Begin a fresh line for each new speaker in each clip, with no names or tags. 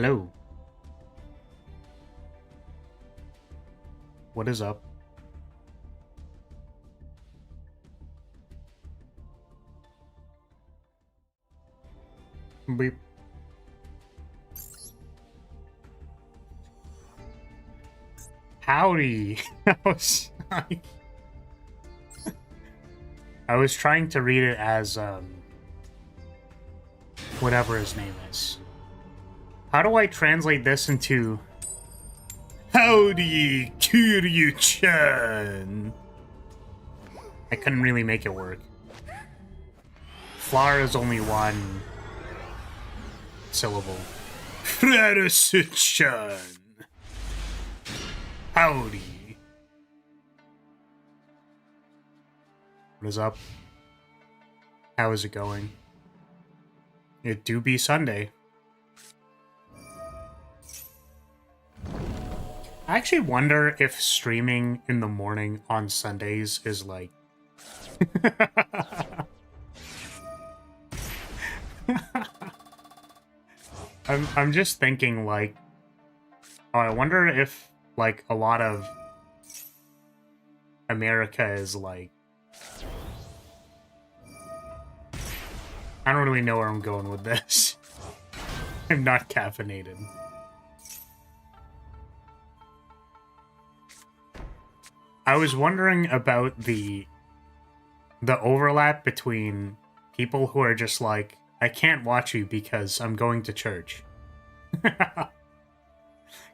Hello. What is up? Beep. Howdy. I was trying to read it as whatever his name is. How do I translate this into Howdy, Kiryu-chan? I couldn't really make it work. Flower is only one syllable. Frarusu-chan. Howdy. What is up? How is it going? It do be Sunday. I actually wonder if streaming in the morning on Sundays is like... I'm just thinking like... Oh, I wonder if like a lot of America is like... I don't really know where I'm going with this. I'm not caffeinated. I was wondering about the overlap between people who are just like, I can't watch you because I'm going to church.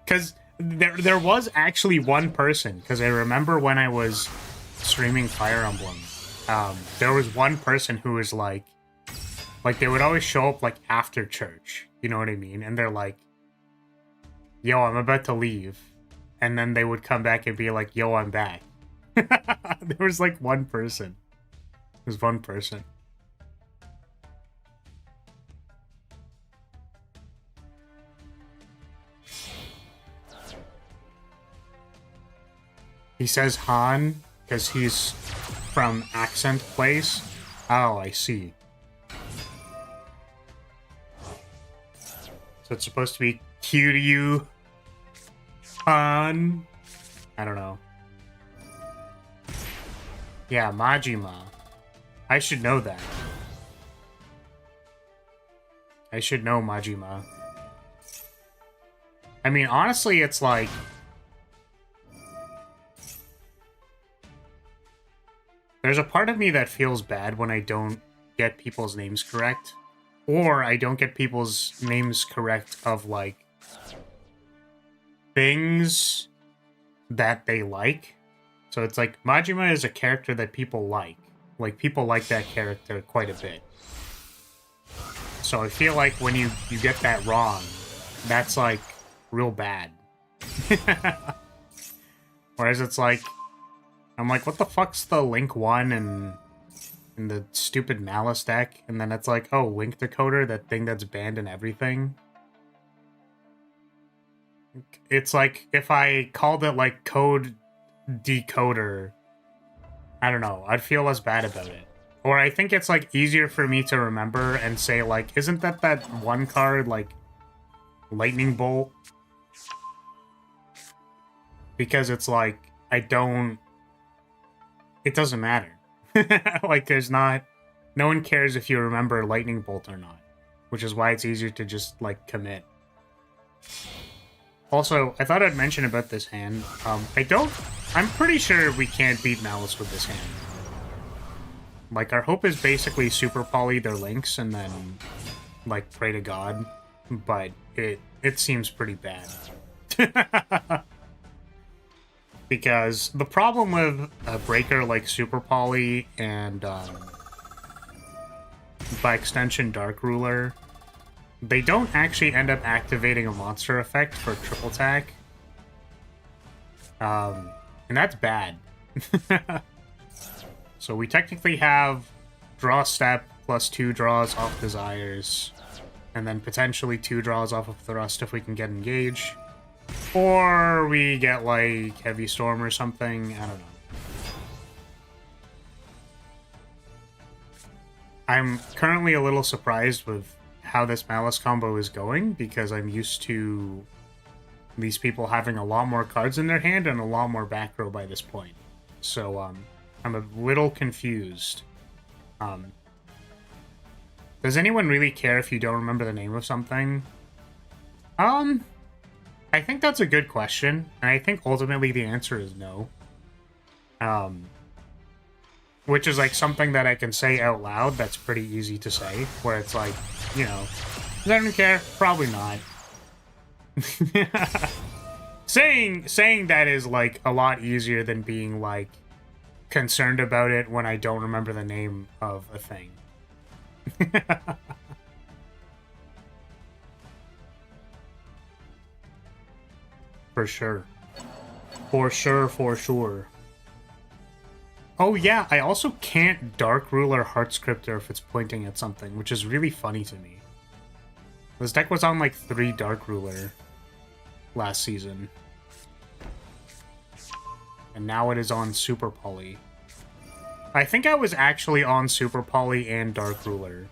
Because there was actually one person, because I remember when I was streaming Fire Emblem, there was one person who was like they would always show up like after church, you know what I mean? And they're like, yo, I'm about to leave. And then they would come back and be like, yo, I'm back. There was like one person. There's one person. He says Han because he's from Accent Place. Oh, I see. So it's supposed to be Kiryu Han. I don't know. Yeah, Majima. I should know that. I should know Majima. I mean, honestly, it's like... There's a part of me that feels bad when I don't get people's names correct. Or I don't get people's names correct of, like, things that they like. So it's like, Majima is a character that people like. Like, people like that character quite a bit. So I feel like when you get that wrong, that's, like, real bad. Whereas it's like, I'm like, what the fuck's the Link 1 and the stupid Malice deck? And then it's like, oh, Link Decoder, that thing that's banned and everything. It's like, if I called it, like, Code Decoder, I don't know, I'd feel less bad about it. Or I think it's, like, easier for me to remember and say, like, isn't that one card, like, Lightning Bolt? Because it's like, it doesn't matter. Like, no one cares if you remember Lightning Bolt or not. Which is why it's easier to just, like, commit. Also, I thought I'd mention about this hand. I'm pretty sure we can't beat Malice with this hand. Like, our hope is basically super poly their links and then, like, pray to God. But it seems pretty bad. Because the problem with a breaker like Super Poly and, by extension, Dark Ruler, they don't actually end up activating a monster effect for triple attack. And that's bad. So we technically have draw step plus 2 draws off desires, and then potentially 2 draws off of thrust if we can get engaged. Or we get, like, Heavy Storm or something. I don't know. I'm currently a little surprised with how this Malice combo is going because I'm used to these people having a lot more cards in their hand and a lot more back row by this point. So I'm a little confused. Does anyone really care if you don't remember the name of something? I think that's a good question, and I think ultimately the answer is no. Which is like something that I can say out loud that's pretty easy to say, where it's like, you know, does anyone care? Probably not. Saying that is like a lot easier than being like concerned about it when I don't remember the name of a thing. For sure. For sure, for sure. Oh yeah, I also can't Dark Ruler Heart Scripter if it's pointing at something, which is really funny to me. This deck was on like 3 Dark Ruler last season. And now it is on Super Poly. I think I was actually on Super Poly and Dark Ruler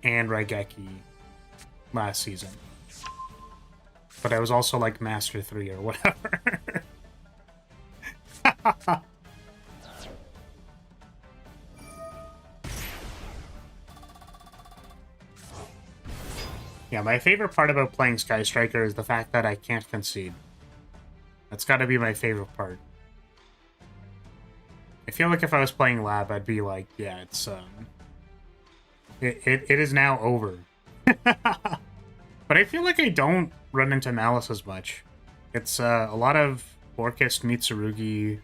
and Raigeki last season. But I was also like Master 3 or whatever. Yeah, my favorite part about playing Sky Striker is the fact that I can't concede. That's gotta be my favorite part. I feel like if I was playing Lab, I'd be like, yeah, it's, It is now over. But I feel like I don't run into Malice as much. It's, a lot of Orchist Mitsurugi,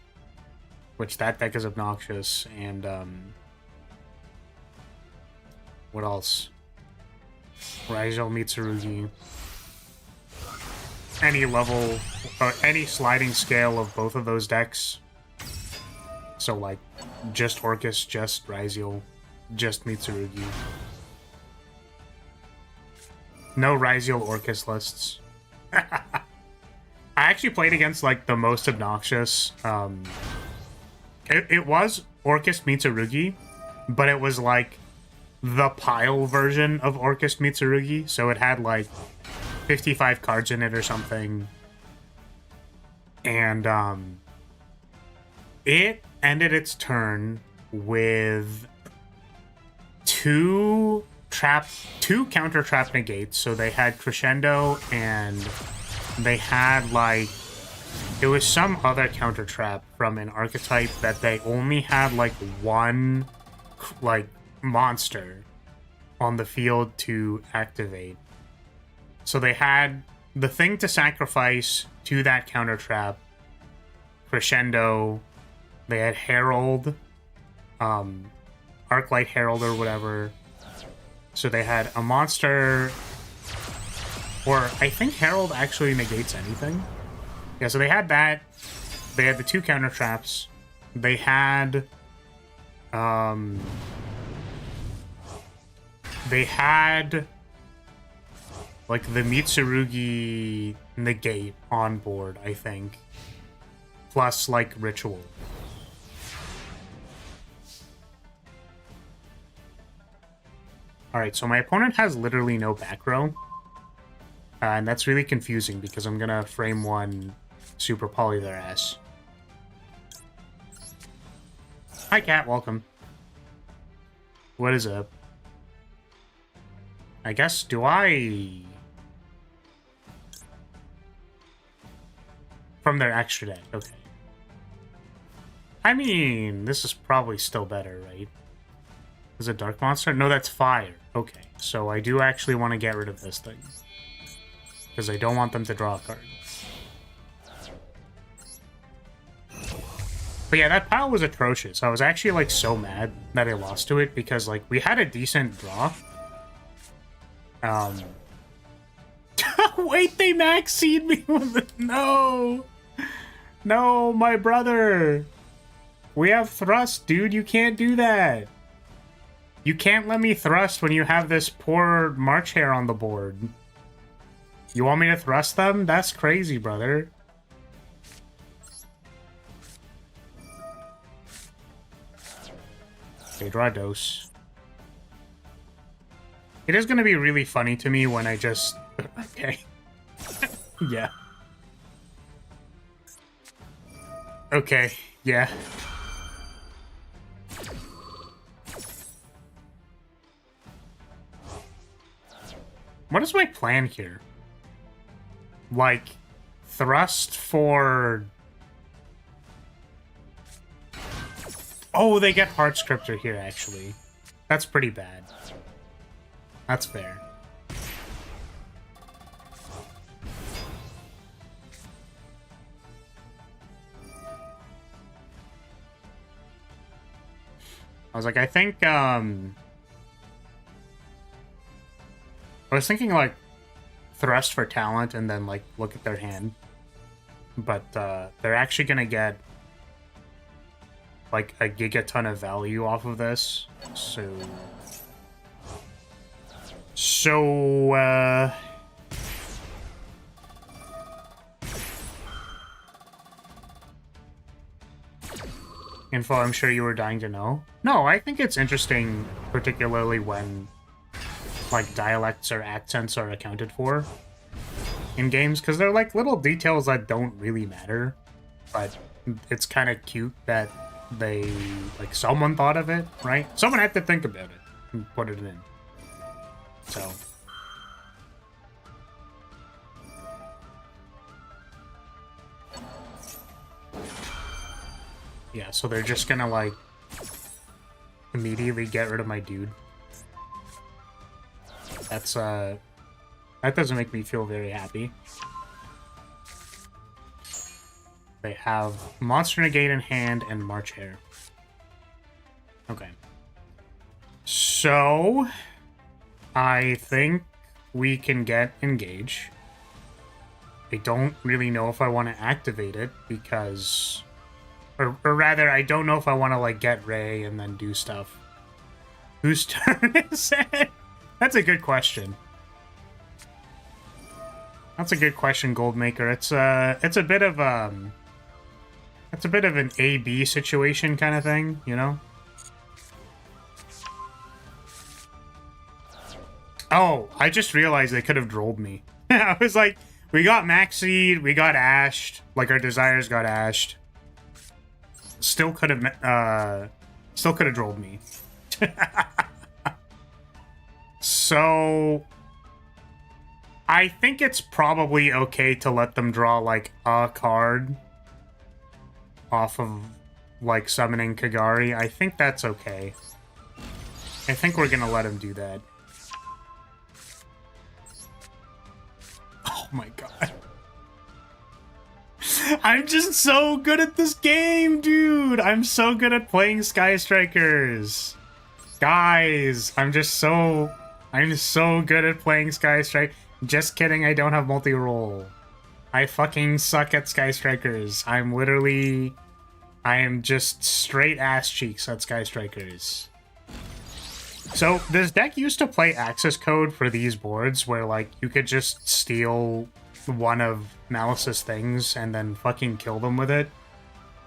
which that deck is obnoxious, and, what else? Raijou Mitsurugi. Any level, any sliding scale of both of those decks. So, like, just Orchis, just Raijou, just Mitsurugi. No Raijou Orchis lists. I actually played against, like, the most obnoxious, It was Orchis Mitsurugi, but it was, like, the pile version of Orchis Mitsurugi, so it had, like, 55 cards in it or something. And, it ended its turn with two counter trap negates. So they had Crescendo and they had like it was some other counter trap from an archetype that they only had like one like monster on the field to activate. So they had the thing to sacrifice to that counter trap, Crescendo. They had Herald, Arclight Herald or whatever. So they had a monster, or I think Herald actually negates anything. Yeah, so they had that. They had the 2 counter traps. They had, like the Mitsurugi negate on board, I think, plus like Ritual. Alright, so my opponent has literally no back row. And that's really confusing because I'm gonna frame one super poly their ass. Hi, Cat, welcome. What is up? I guess, do I... From their extra deck, okay. I mean, this is probably still better, right? Is it Dark Monster? No, that's Fire. Okay, so I do actually want to get rid of this thing. Because I don't want them to draw a card. But yeah, that pile was atrocious. I was actually, like, so mad that I lost to it, because, like, we had a decent draw. Wait, they Backseat me with it. No! No, my brother! We have thrust, dude. You can't do that. You can't let me thrust when you have this poor March Hare on the board. You want me to thrust them? That's crazy, brother. Okay, draw a dose. It is going to be really funny to me when I just... Okay. Yeah. Okay, yeah. What is my plan here? Like, thrust for... Oh, they get Heart Scripter here, actually. That's pretty bad. That's fair. I was like, I think, I was thinking, like, thrust for talent and then, like, look at their hand. But, they're actually gonna get, like, a gigaton of value off of this. So, info I'm sure you were dying to know. No, I think it's interesting, particularly when, like, dialects or accents are accounted for in games, because they're, like, little details that don't really matter, but it's kind of cute that they, like, someone thought of it, right? Someone had to think about it and put it in. So... yeah, so they're just gonna, like, immediately get rid of my dude. That's, that doesn't make me feel very happy. They have Monster Negate in hand and March Hare. Okay. So, I think we can get Engage. I don't really know if I want to activate it because... Or rather, I don't know if I want to, like, get Ray and then do stuff. Whose turn is it? That's a good question. That's a good question, Goldmaker. It's a bit of it's a bit of an A-B situation kind of thing, you know? Oh, I just realized they could have drolled me. I was like, we got Backseat, we got ashed, like our desires got ashed. Still could have drolled me. So I think it's probably okay to let them draw like a card off of like summoning Kagari. I think that's okay. I think we're gonna let him do that. Oh my god. I'm just so good at this game, dude. I'm so good at playing Sky Strikers. Guys, I'm so good at playing Sky Strike. Just kidding, I don't have multi-roll. I fucking suck at Sky Strikers. I am just straight ass cheeks at Sky Strikers. So, this deck used to play access code for these boards where, like, you could just steal one of Malice's things and then fucking kill them with it.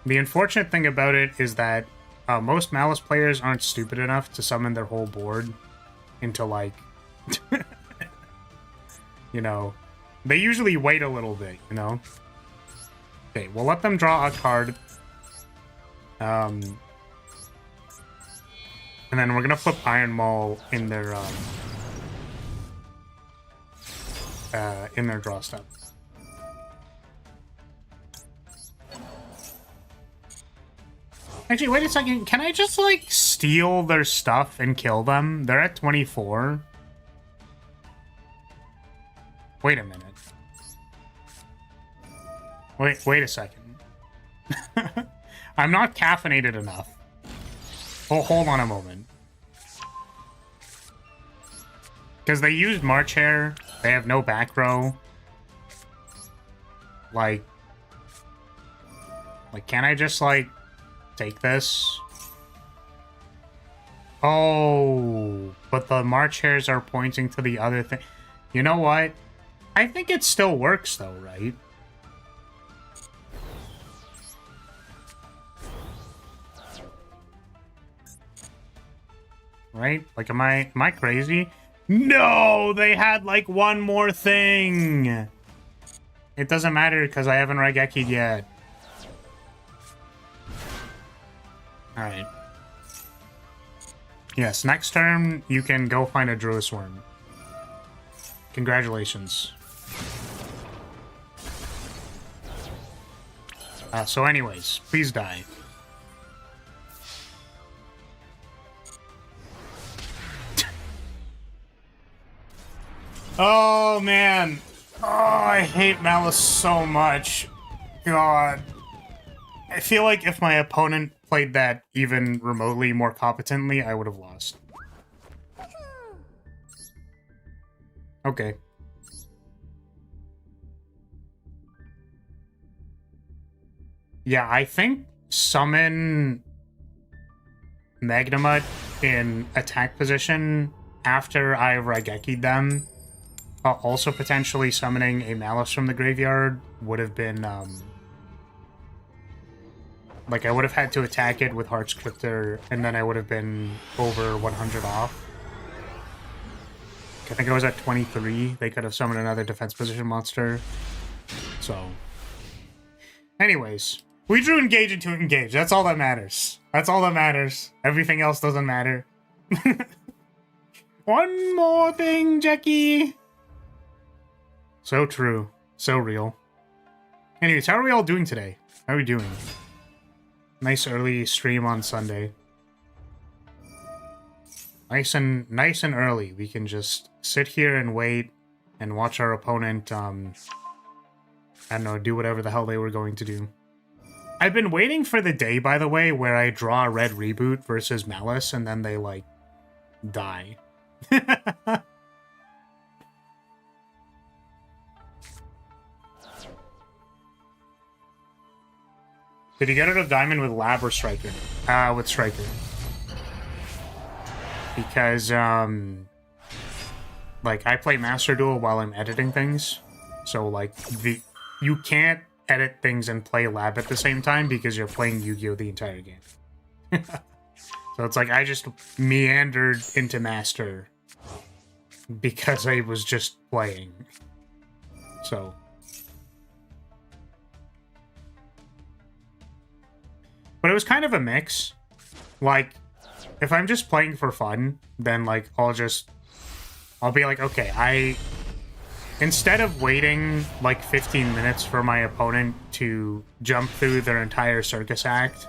The unfortunate thing about it is that most Malice players aren't stupid enough to summon their whole board into, like... you know, they usually wait a little bit, you know? Okay, we'll let them draw a card. And then we're gonna flip Iron Maul in their draw step. Actually, wait a second. Can I just, like, steal their stuff and kill them? They're at 24. Wait a minute. Wait a second. I'm not caffeinated enough. Oh, hold on a moment. Because they used March Hare. They have no back row. Like, can I just, like, take this? Oh, but the March Hares are pointing to the other thing. You know what? I think it still works, though, right? Right? Like, am I crazy? No, they had like one more thing. It doesn't matter because I haven't Raigeki'd yet. Alright. Yes, next turn you can go find a Druis Worm. Congratulations. So anyways, please die. Oh, man. Oh, I hate Malice so much. God. I feel like if my opponent played that even remotely more competently, I would have lost. Okay. Yeah, I think summon Magnemite in attack position after I Raigeki'd them. Also potentially summoning a Malice from the graveyard would have been, like, I would have had to attack it with Heart Scripter, and then I would have been over 100 off. I think I was at 23. They could have summoned another defense position monster. So, anyways, we drew engage into engage. That's all that matters. That's all that matters. Everything else doesn't matter. One more thing, Jackie. So true. So real. Anyways, how are we all doing today? How are we doing? Nice early stream on Sunday. Nice and early. We can just sit here and wait and watch our opponent, I don't know, do whatever the hell they were going to do. I've been waiting for the day, by the way, where I draw a red reboot versus Malice and then they, like, die. Did you get rid of Diamond with Lab or Striker? With Striker. Because, like, I play Master Duel while I'm editing things. So, like, you can't edit things and play Lab at the same time because you're playing Yu-Gi-Oh! The entire game. So it's like I just meandered into Master because I was just playing. So... But it was kind of a mix. Like, if I'm just playing for fun, then, like, I'll be like, okay, instead of waiting, like, 15 minutes for my opponent to jump through their entire circus act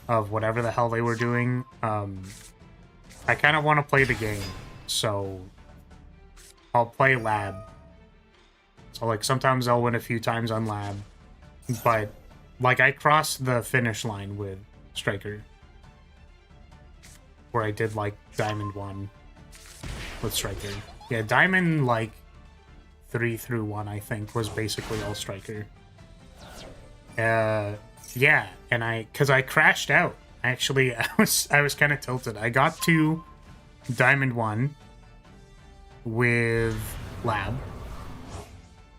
of whatever the hell they were doing, I kind of want to play the game. So, I'll play Lab. So, like, sometimes I'll win a few times on Lab. But... like, I crossed the finish line with Striker. Where I did, like, Diamond 1 with Striker. Yeah, Diamond, like, 3 through 1, I think, was basically all Striker. Yeah, and because I crashed out. Actually, I was kind of tilted. I got to Diamond 1 with Lab.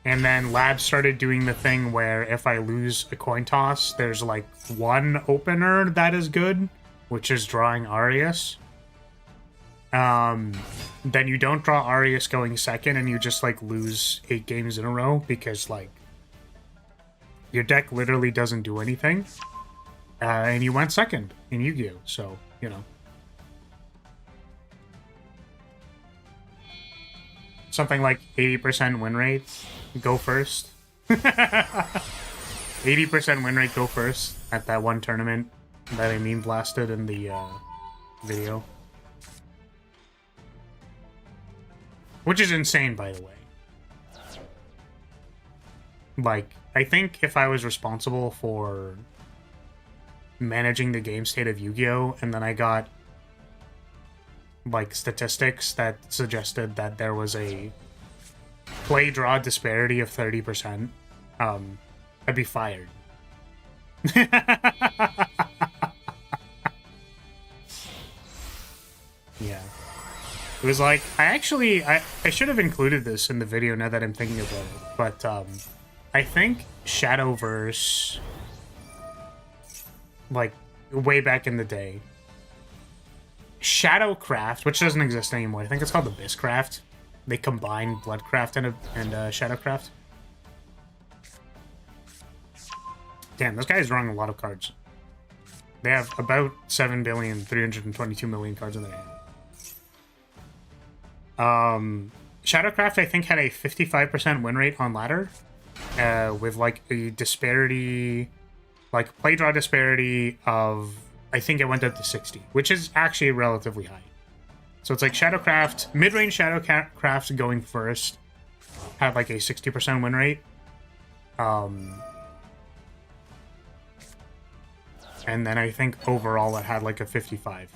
And then Lab started doing the thing where if I lose a coin toss, there's like one opener that is good, which is drawing Arius. Then you don't draw Arius going second, and you just like lose 8 games in a row because like your deck literally doesn't do anything. And you went second in Yu-Gi-Oh! So, you know. Something like 80% win rate. Go first. 80% win rate, go first at that one tournament that I meme blasted in the video. Which is insane, by the way. Like, I think if I was responsible for managing the game state of Yu-Gi-Oh! And then I got, like, statistics that suggested that there was a play-draw disparity of 30%, I'd be fired. Yeah. It was like, I should have included this in the video now that I'm thinking about it, but, I think Shadowverse, like, way back in the day, Shadowcraft, which doesn't exist anymore. I think it's called the Abysscraft. They combine Bloodcraft and Shadowcraft. Damn, this guy's drawing a lot of cards. They have about 7,322,000,000 cards in their hand. Shadowcraft, I think, had a 55% win rate on ladder, with like a disparity, like play draw disparity of, I think it went up to 60, which is actually relatively high. So it's like Shadowcraft, mid-range Shadowcraft going first had like a 60% win rate. And then I think overall it had like a 55%.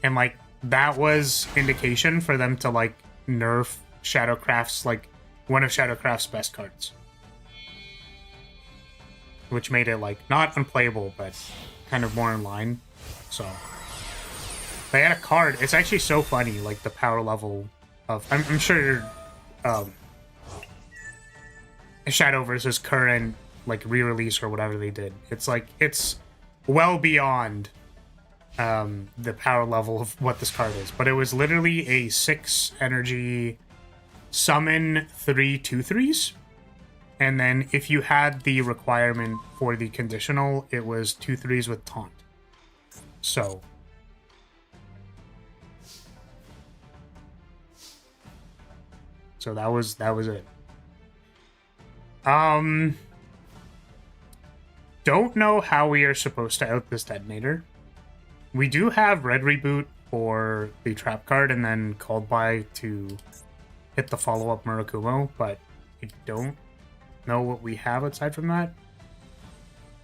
And like that was indication for them to like nerf Shadowcraft's, like one of Shadowcraft's best cards. Which made it like not unplayable, but kind of more in line. So they had a card. It's actually so funny, like the power level of, I'm sure Shadow versus current like re-release or whatever they did. It's like it's well beyond the power level of what this card is. But it was literally a 6 energy summon 3 2/3s. And then if you had the requirement for the conditional, it was 2/3s with taunt. So that was it. Don't know how we are supposed to out this detonator. We do have red reboot for the trap card and then called by to hit the follow-up Murakumo, but I don't know what we have aside from that.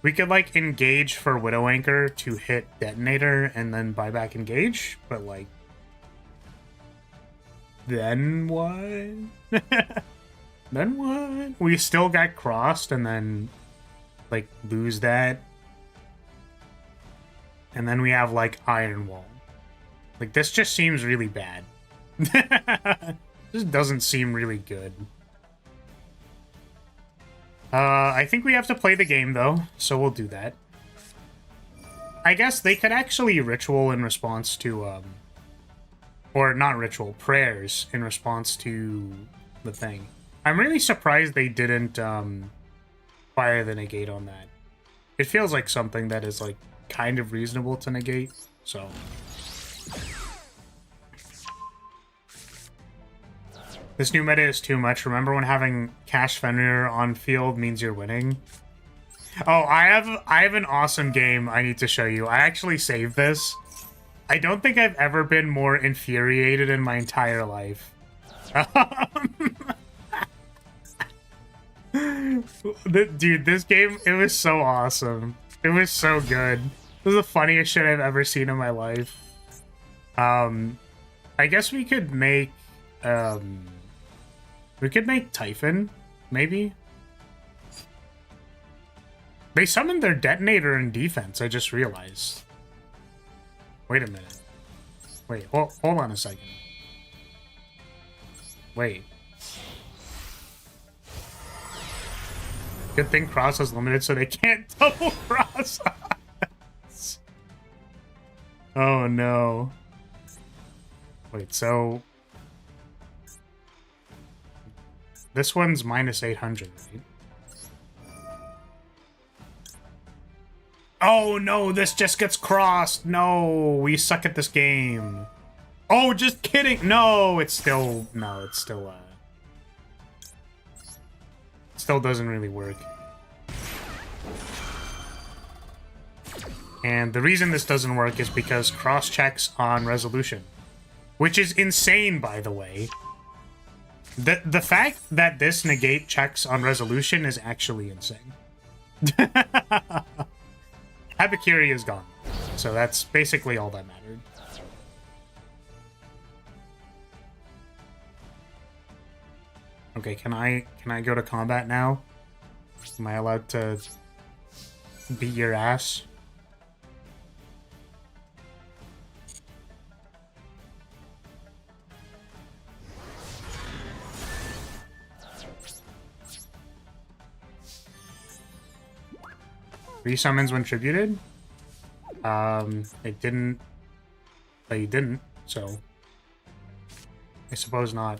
We could like engage for Widow Anchor to hit detonator and then buy back engage, but like then what? Then what? We still got crossed and then like lose that. And then we have like Iron Wall. Like this just seems really bad. This doesn't seem really good. I think we have to play the game though, so we'll do that. I guess they could actually ritual in response to or not ritual, prayers in response to the thing. I'm really surprised they didn't fire the negate on that. It feels like something that is like kind of reasonable to negate, so. This new meta is too much. Remember when having Cash Fenrir on field means you're winning? Oh, I have an awesome game I need to show you. I actually saved this. I don't think I've ever been more infuriated in my entire life. Dude, this game, it was so awesome. It was so good. It was the funniest shit I've ever seen in my life. I guess we could make Typhon, maybe? They summoned their detonator in defense, I just realized. Wait a minute. Wait, hold on a second. Wait. Good thing cross is limited so they can't double cross us. Oh no. Wait, so this one's minus 800, right? Oh no, this just gets crossed. No, we suck at this game. Oh, just kidding. No, it's still still doesn't really work. And the reason this doesn't work is because cross checks on resolution, which is insane, by the way. The fact that this negate checks on resolution is actually insane. Habakiri is gone, so that's basically all that mattered. Okay, can I go to combat now? Am I allowed to beat your ass? Resummons when tributed? It didn't But you didn't, so I suppose not.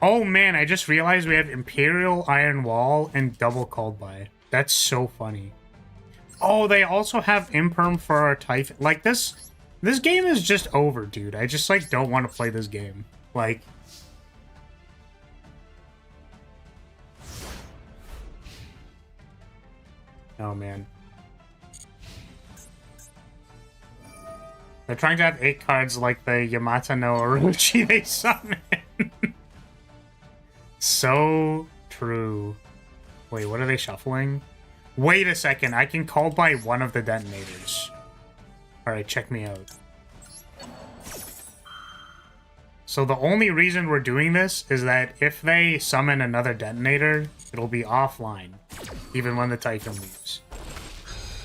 Oh man, I just realized we have Imperial, Iron Wall, and double called by. That's so funny. Oh, they also have Imperm for our Typhon. Like, this game is just over, dude. I just, like, don't want to play this game. Like... Oh, man. They're trying to have 8 cards like the Yamata no Orochi they summon. So true. Wait, what are they shuffling? Wait a second, I can call by one of the detonators. Alright, check me out. So the only reason we're doing this is that if they summon another detonator, it'll be offline, even when the Typhon leaves.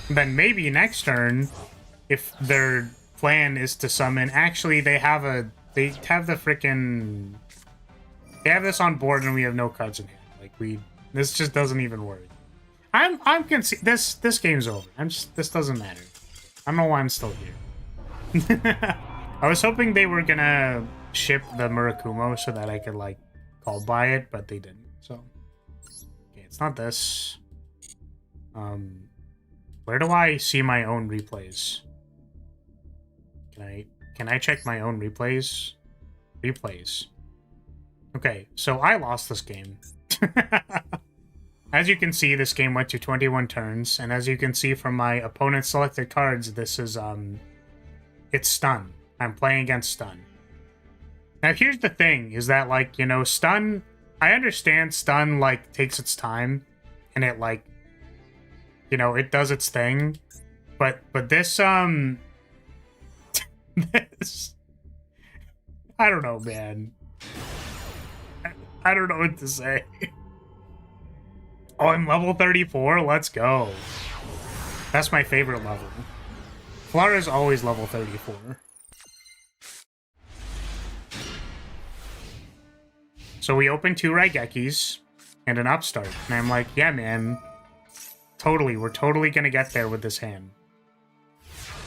Then maybe next turn, if their plan is to summon... Actually, they have the frickin'... They have this on board and we have no cards in hand. Like, this just doesn't even work. This game's over. This doesn't matter. I don't know why I'm still here. I was hoping they were gonna ship the Murakumo so that I could, like, call by it, but they didn't, so. Okay, it's not this. Where do I see my own replays? Can I check my own replays? Replays. Okay, so I lost this game. As you can see, this game went to 21 turns, and as you can see from my opponent's selected cards, this is, it's stun. I'm playing against stun. Now, here's the thing, is that, like, you know, stun... I understand stun, like, takes its time, and it, like, you know, it does its thing, but this, this... I don't know, man. I don't know what to say. Oh, I'm level 34? Let's go. That's my favorite level. Flara's always level 34. So we opened 2 Raigekis and an Upstart. And I'm like, yeah, man. Totally, we're totally gonna get there with this hand.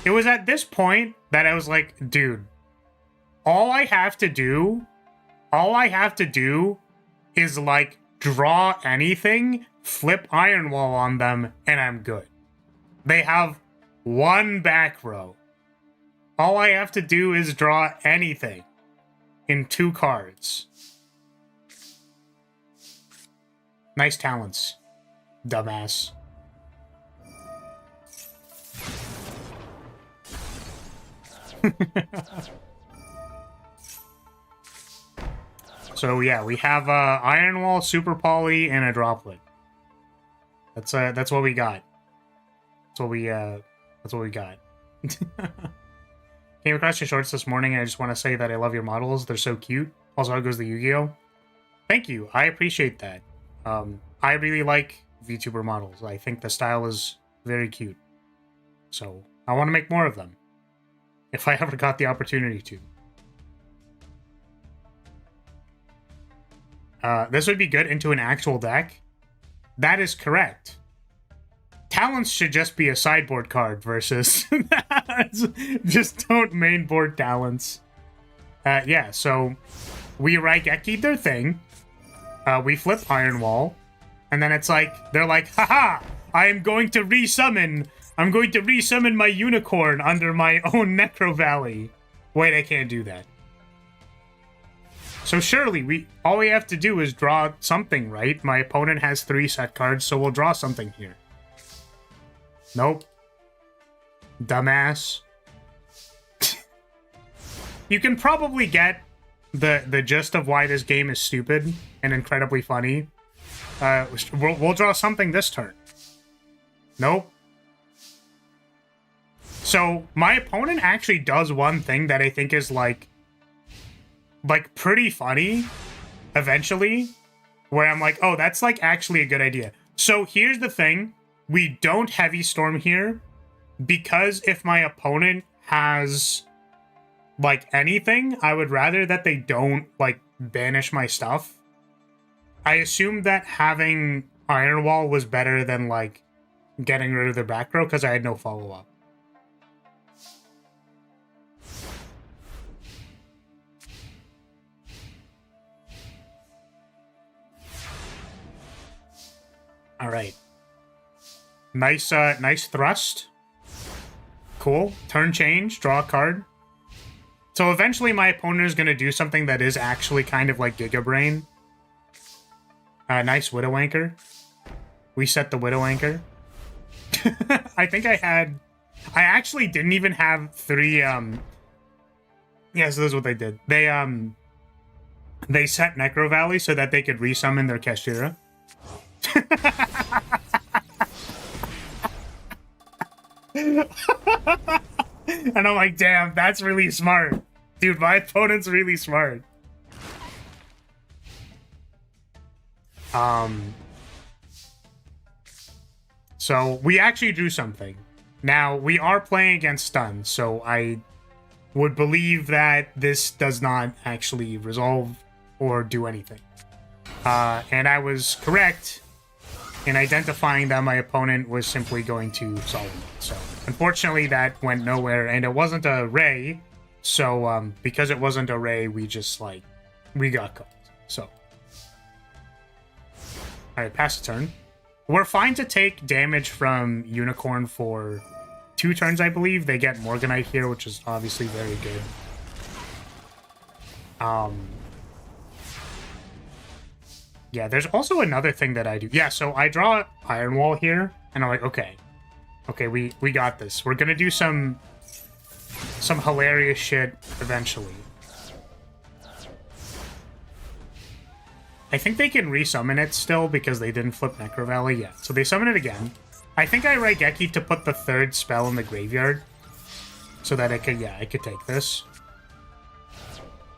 It was at this point that I was like, dude, all I have to do is, like, draw anything, flip Iron Wall on them, and I'm good. They have 1 back row. All I have to do is draw anything in 2 cards. Nice talents, dumbass. So yeah, we have Iron Wall, Super Poly, and a Droplet. That's what we got. That's what we got. Came across your shorts this morning, and I just want to say that I love your models. They're so cute. Also, how goes the Yu-Gi-Oh? Thank you. I appreciate that. I really like VTuber models. I think the style is very cute. So I want to make more of them. If I ever got the opportunity to. This would be good into an actual deck. That is correct. Talents should just be a sideboard card versus... just don't mainboard talents. Yeah, so we Raigeki their thing. We flip Iron Wall. And then it's like, they're like, haha! I am going to resummon! I'm going to resummon my unicorn under my own Necro Valley. Wait, I can't do that. So surely, all we have to do is draw something, right? My opponent has 3 set cards, so we'll draw something here. Nope. Dumbass. You can probably get the gist of why this game is stupid and incredibly funny. We'll draw something this turn. Nope. So, my opponent actually does one thing that I think is, like pretty funny, eventually, where I'm like, oh, that's, like, actually a good idea. So, here's the thing. We don't Heavy Storm here, because if my opponent has, like, anything, I would rather that they don't, like, banish my stuff. I assumed that having Iron Wall was better than, like, getting rid of the back row, because I had no follow-up. All right. Nice, nice thrust. Cool. Turn change. Draw a card. So eventually my opponent is going to do something that is actually kind of like Giga Brain. Nice Widow Anchor. We set the Widow Anchor. I think I actually didn't even have 3, yeah, so this is what they did. They set Necro Valley so that they could resummon their Keshira. And I'm like, damn, that's really smart. Dude, my opponent's really smart. So we actually drew something. Now, we are playing against stun, so I would believe that this does not actually resolve or do anything. And I was correct in identifying that my opponent was simply going to solve it. So, unfortunately, that went nowhere, and it wasn't a Ray. So, because it wasn't a Ray, we just, like, we got caught. So. Alright, pass the turn. We're fine to take damage from Unicorn for 2 turns, I believe. They get Morganite here, which is obviously very good. Yeah, there's also another thing that I do. Yeah, so I draw Iron Wall here, and I'm like, okay. Okay, we got this. We're gonna do some hilarious shit eventually. I think they can resummon it still because they didn't flip Necro Valley yet. So they summon it again. I think I Raigeki to put the 3rd spell in the graveyard so that I could take this.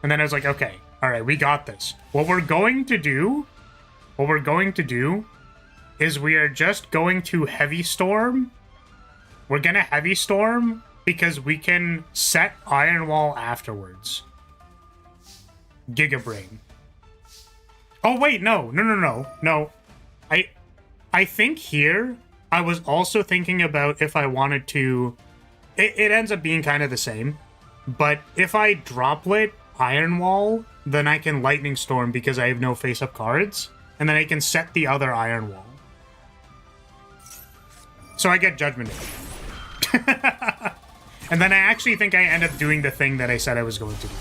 And then I was like, okay, all right, we got this. What we're going to do is we are just going to Heavy Storm. We're going to Heavy Storm because we can set Iron Wall afterwards. Giga Brain. Oh, wait, no. I think here, I was also thinking about if I wanted to... It ends up being kind of the same. But if I droplet Iron Wall, then I can Lightning Storm because I have no face-up cards. And then I can set the other Iron Wall. So I get Judgment Day. And then I actually think I end up doing the thing that I said I was going to do.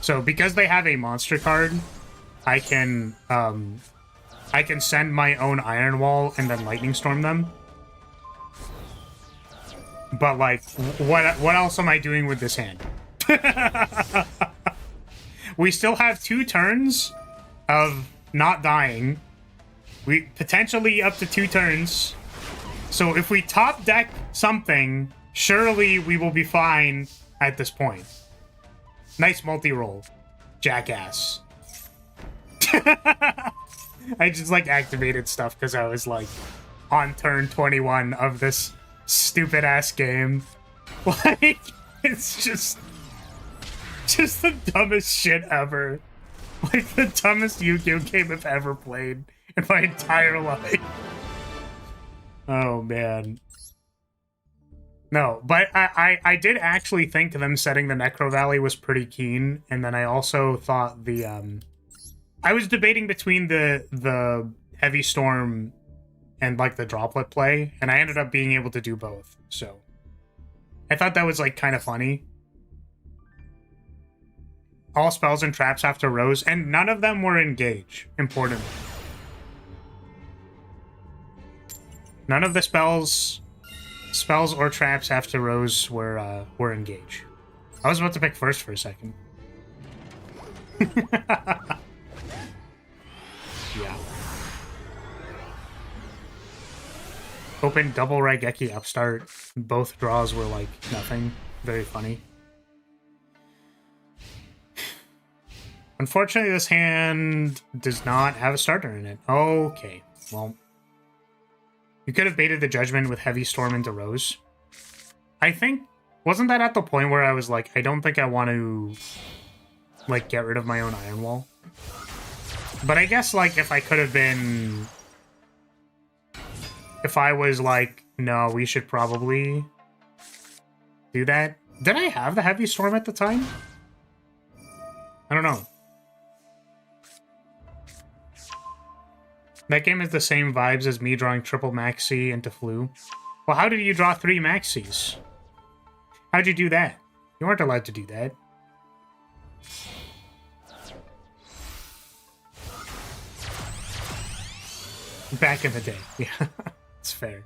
So because they have a monster card... I can send my own Iron Wall and then Lightning Storm them. But, like, what else am I doing with this hand? We still have 2 turns of not dying. We potentially up to 2 turns. So if we top deck something, surely we will be fine at this point. Nice multi-roll. Jackass. I just, like, activated stuff because I was, like, on turn 21 of this stupid-ass game. Like, it's just the dumbest shit ever. Like, the dumbest Yu-Gi-Oh! Game I've ever played in my entire life. Oh, man. No, but I did actually think them setting the Necro Valley was pretty keen, and then I also thought the, I was debating between the Heavy Storm and, like, the Droplet play, and I ended up being able to do both, so. I thought that was, like, kind of funny. All spells and traps have to Rose, and none of them were Engage, importantly. None of the spells or traps have to Rose were Engage. I was about to pick first for a second. Yeah. Open double Raigeki upstart. Both draws were like nothing. Very funny. Unfortunately, this hand does not have a starter in it. Okay, well. You could have baited the Judgment with Heavy Storm into Rose. I think... Wasn't that at the point where I was like, I don't think I want to, like, get rid of my own Iron Wall? But I guess, like, if I could have been... If I was like, no, we should probably do that. Did I have the Heavy Storm at the time? I don't know. That game is the same vibes as me drawing triple maxi into flu. Well, how did you draw 3 maxis? How'd you do that? You weren't allowed to do that. Back in the day. Yeah, it's fair.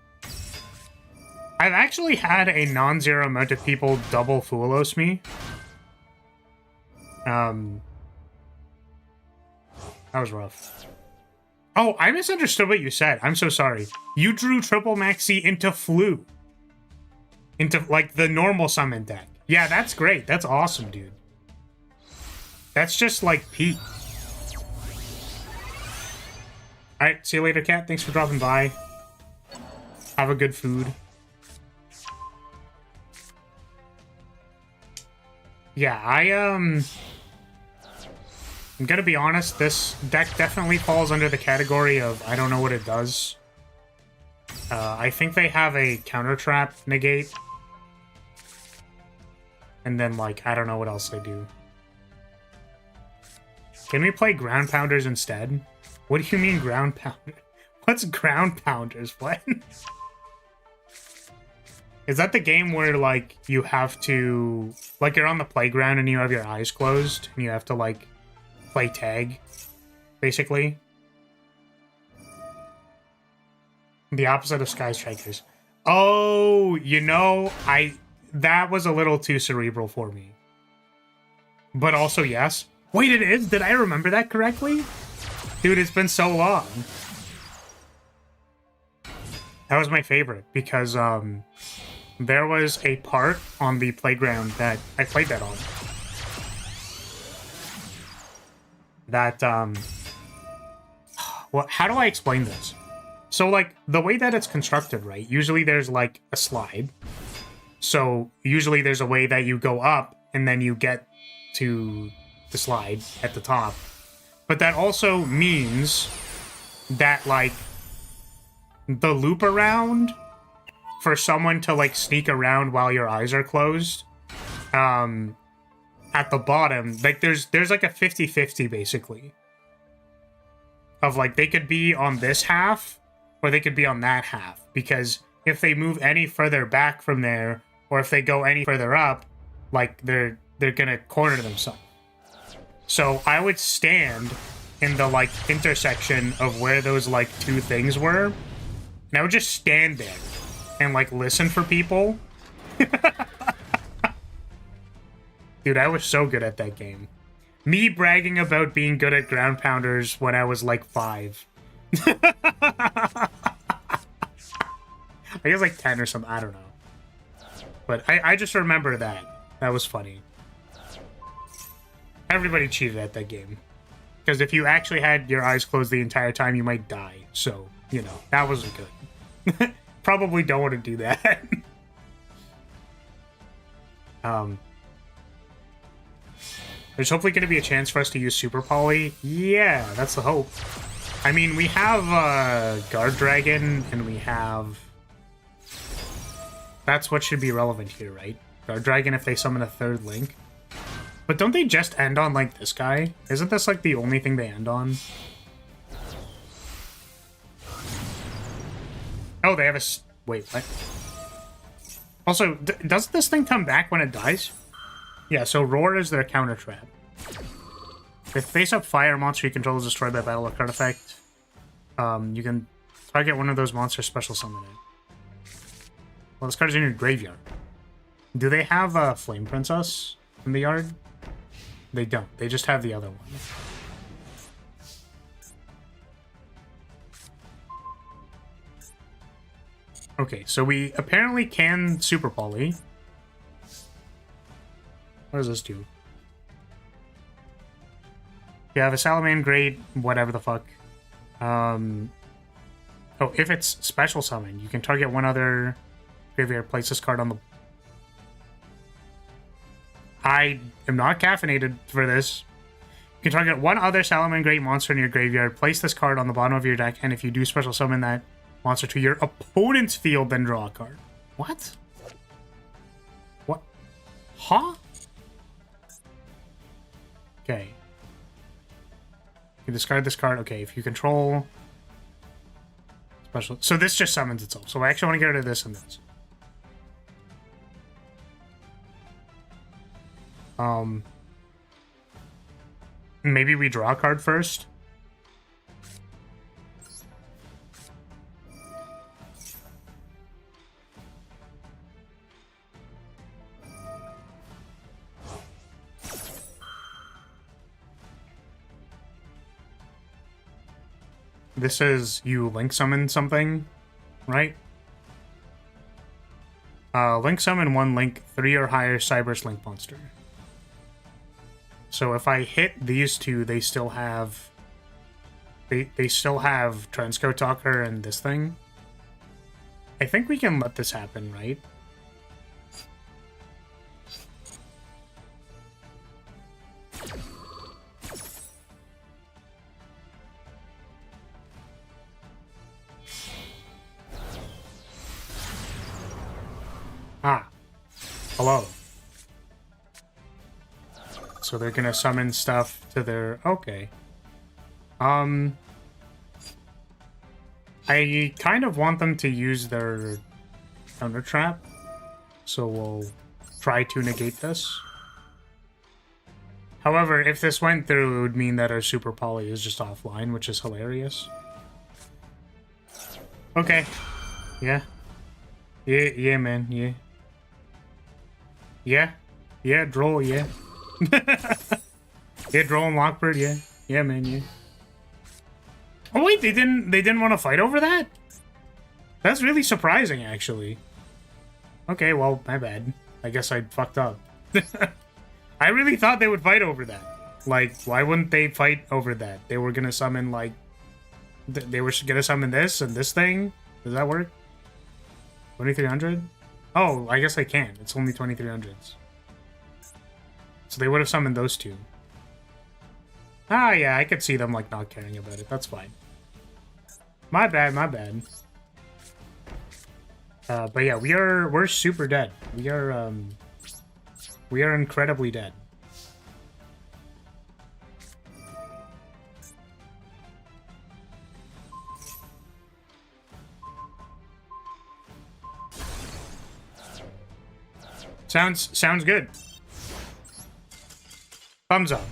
I've actually had a non-zero amount of people double Foolos me. That was rough. Oh, I misunderstood what you said. I'm so sorry. You drew triple maxi into flu. Into, like, the normal summon deck. Yeah, that's great. That's awesome, dude. That's just, like, peak. Alright, see you later, Cat. Thanks for dropping by. Have a good food. Yeah, I'm gonna be honest, this deck definitely falls under the category of I don't know what it does. I think they have a counter trap negate. And then, like, I don't know what else they do. Can we play ground pounders instead? What do you mean ground pounder? What's ground pounders? What? Is that the game where, like, you have to... Like, you're on the playground and you have your eyes closed and you have to, like, play tag, basically? The opposite of Sky Strikers. Oh, you know, that was a little too cerebral for me. But also, yes. Wait, it is? Did I remember that correctly? Dude, it's been so long. That was my favorite because, there was a part on the playground that I played that on. That, well, how do I explain this? So, like, the way that it's constructed, right? Usually there's, like, a slide. So, usually there's a way that you go up and then you get to the slide at the top. But that also means that, like, the loop around for someone to, like, sneak around while your eyes are closed, at the bottom, like, there's like a 50-50, basically. Of, like, they could be on this half, or they could be on that half. Because if they move any further back from there, or if they go any further up, like, they're gonna corner themselves. So I would stand in the, like, intersection of where those, like, two things were, and I would just stand there and, like, listen for people. Dude, I was so good at that game. Me bragging about being good at ground pounders when I was, like, 5. I guess, like, 10 or something. I don't know. But I just remember that. That was funny. Everybody cheated at that game. Because if you actually had your eyes closed the entire time, you might die. So, you know, that wasn't good. Probably don't want to do that. There's hopefully going to be a chance for us to use Super Poly. Yeah, that's the hope. I mean, we have Guard Dragon, and we have... That's what should be relevant here, right? Guard Dragon if they summon a third Link. But don't they just end on, like, this guy? Isn't this, like, the only thing they end on? Oh, they have a... Wait, what? Also, doesn't this thing come back when it dies? Yeah, so Roar is their counter trap. If face-up fire monster you control is destroyed by battle or card effect, you can target one of those monsters, special summon it. Well, this card is in your graveyard. Do they have a Flame Princess in the yard? They don't. They just have the other one. Okay, so we apparently can Super Poly. What does this do? You have a Salaman Great, whatever the fuck. Oh, if it's special summon, you can target one other graveyard, place this card on the... I am not caffeinated for this. You can target one other Salaman Great monster in your graveyard, place this card on the bottom of your deck, and if you do special summon that monster to your opponent's field, then draw a card. What? What? Huh? Okay. You discard this card. Okay, if you control Special. So this just summons itself. So I actually want to get rid of this and this. Maybe we draw a card first. This is you link summon something, right? Link summon one link 3 or higher Cyberse link monster. So if I hit these two, they still have they still have Transco Talker and this thing. I think we can let this happen, right? Ah. Hello. So they're gonna summon stuff to their... Okay. I kind of want them to use their counter trap. So we'll try to negate this. However, if this went through, it would mean that our Super Poly is just offline, which is hilarious. Okay. Yeah. Yeah, man, yeah. Yeah, Droll, yeah. Yeah, Droll and Lockbird, yeah. Yeah, man, yeah. Oh wait, they didn't want to fight over that? That's really surprising, actually. Okay, well, my bad. I guess I fucked up. I really thought they would fight over that. Like, why wouldn't they fight over that? They were gonna summon, like... They were gonna summon this and this thing? Does that work? 2300? Oh, I guess I can. It's only 2300s. So they would have summoned those two. Ah, yeah, I could see them, like, not caring about it. That's fine. My bad, my bad. But yeah, we're super dead. We are incredibly dead. Sounds good. Thumbs up.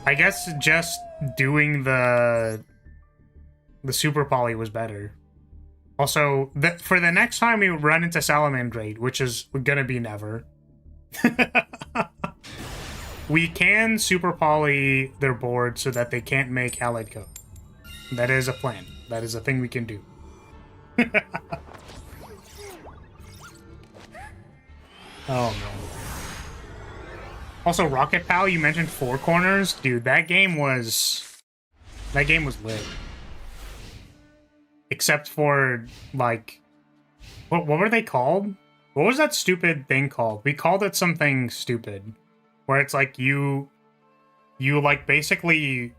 I guess just doing the Super Poly was better. Also, for the next time we run into Salamandrate, which is gonna be never, we can Super Poly their board so that they can't make Allied Code. That is a plan. That is a thing we can do. Oh, man. Also, Rocket Pal, you mentioned Four Corners. Dude, that game was lit. Except for, like... What were they called? What was that stupid thing called? We called it something stupid. Where it's like you like, basically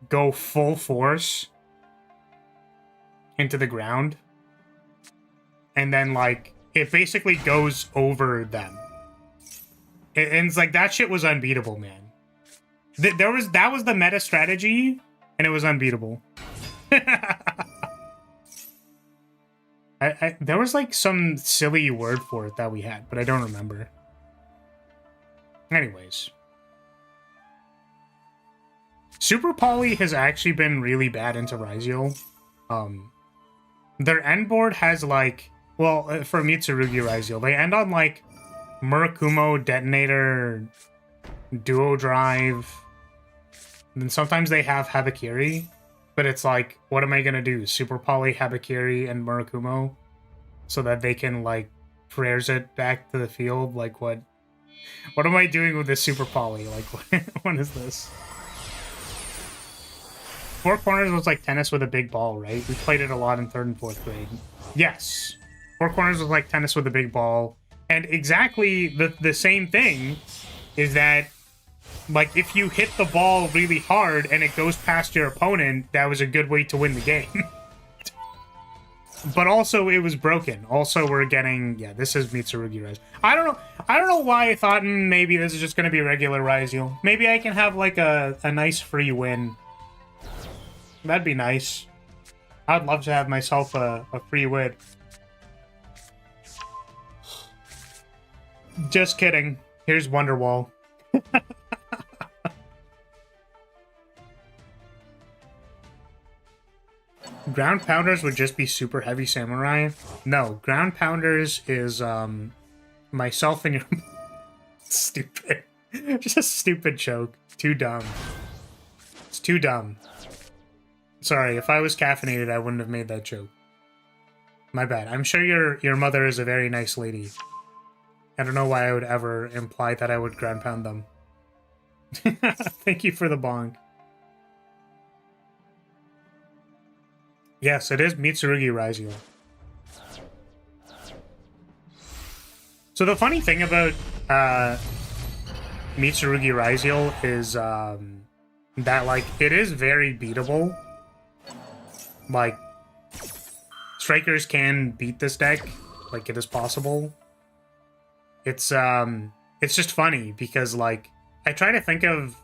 go full force into the ground. And then, like... It basically goes over them. And it's like, that shit was unbeatable, man. That was the meta strategy, and it was unbeatable. There was like some silly word for it that we had, but I don't remember. Anyways. Super Poly has actually been really bad into Ryziel. Their end board has like... Well, for Mitsurugi Ryziel, they end on, like, Murakumo, Detonator, Duo Drive. And then sometimes they have Habakiri. But it's like, what am I gonna do? Super Poly, Habakiri, and Murakumo? So that they can, like, prayers it back to the field? Like, what? What am I doing with this Super Poly? Like, what is this? Four Corners was like tennis with a big ball, right? We played it a lot in 3rd and 4th grade. Yes. Four Corners was like tennis with a big ball. And exactly the same thing is that, like, if you hit the ball really hard and it goes past your opponent, that was a good way to win the game. But also, it was broken. Also, we're getting... Yeah, this is Mitsurugi Rise. I don't know why I thought maybe this is just going to be regular Ryziel. Maybe I can have, like, a nice free win. That'd be nice. I'd love to have myself a free win. Just kidding. Here's Wonderwall. Ground Pounders would just be super heavy samurai. No, Ground Pounders is myself and your stupid. Just a stupid joke. Too dumb. It's too dumb. Sorry, if I was caffeinated, I wouldn't have made that joke. My bad. I'm sure your mother is a very nice lady. I don't know why I would ever imply that I would ground pound them. Thank you for the bong. Yes, it is Mitsurugi Raizio. So the funny thing about Mitsurugi Raizio is that, like, it is very beatable. Like, strikers can beat this deck. Like, it is possible. It's just funny because, like, I try to think of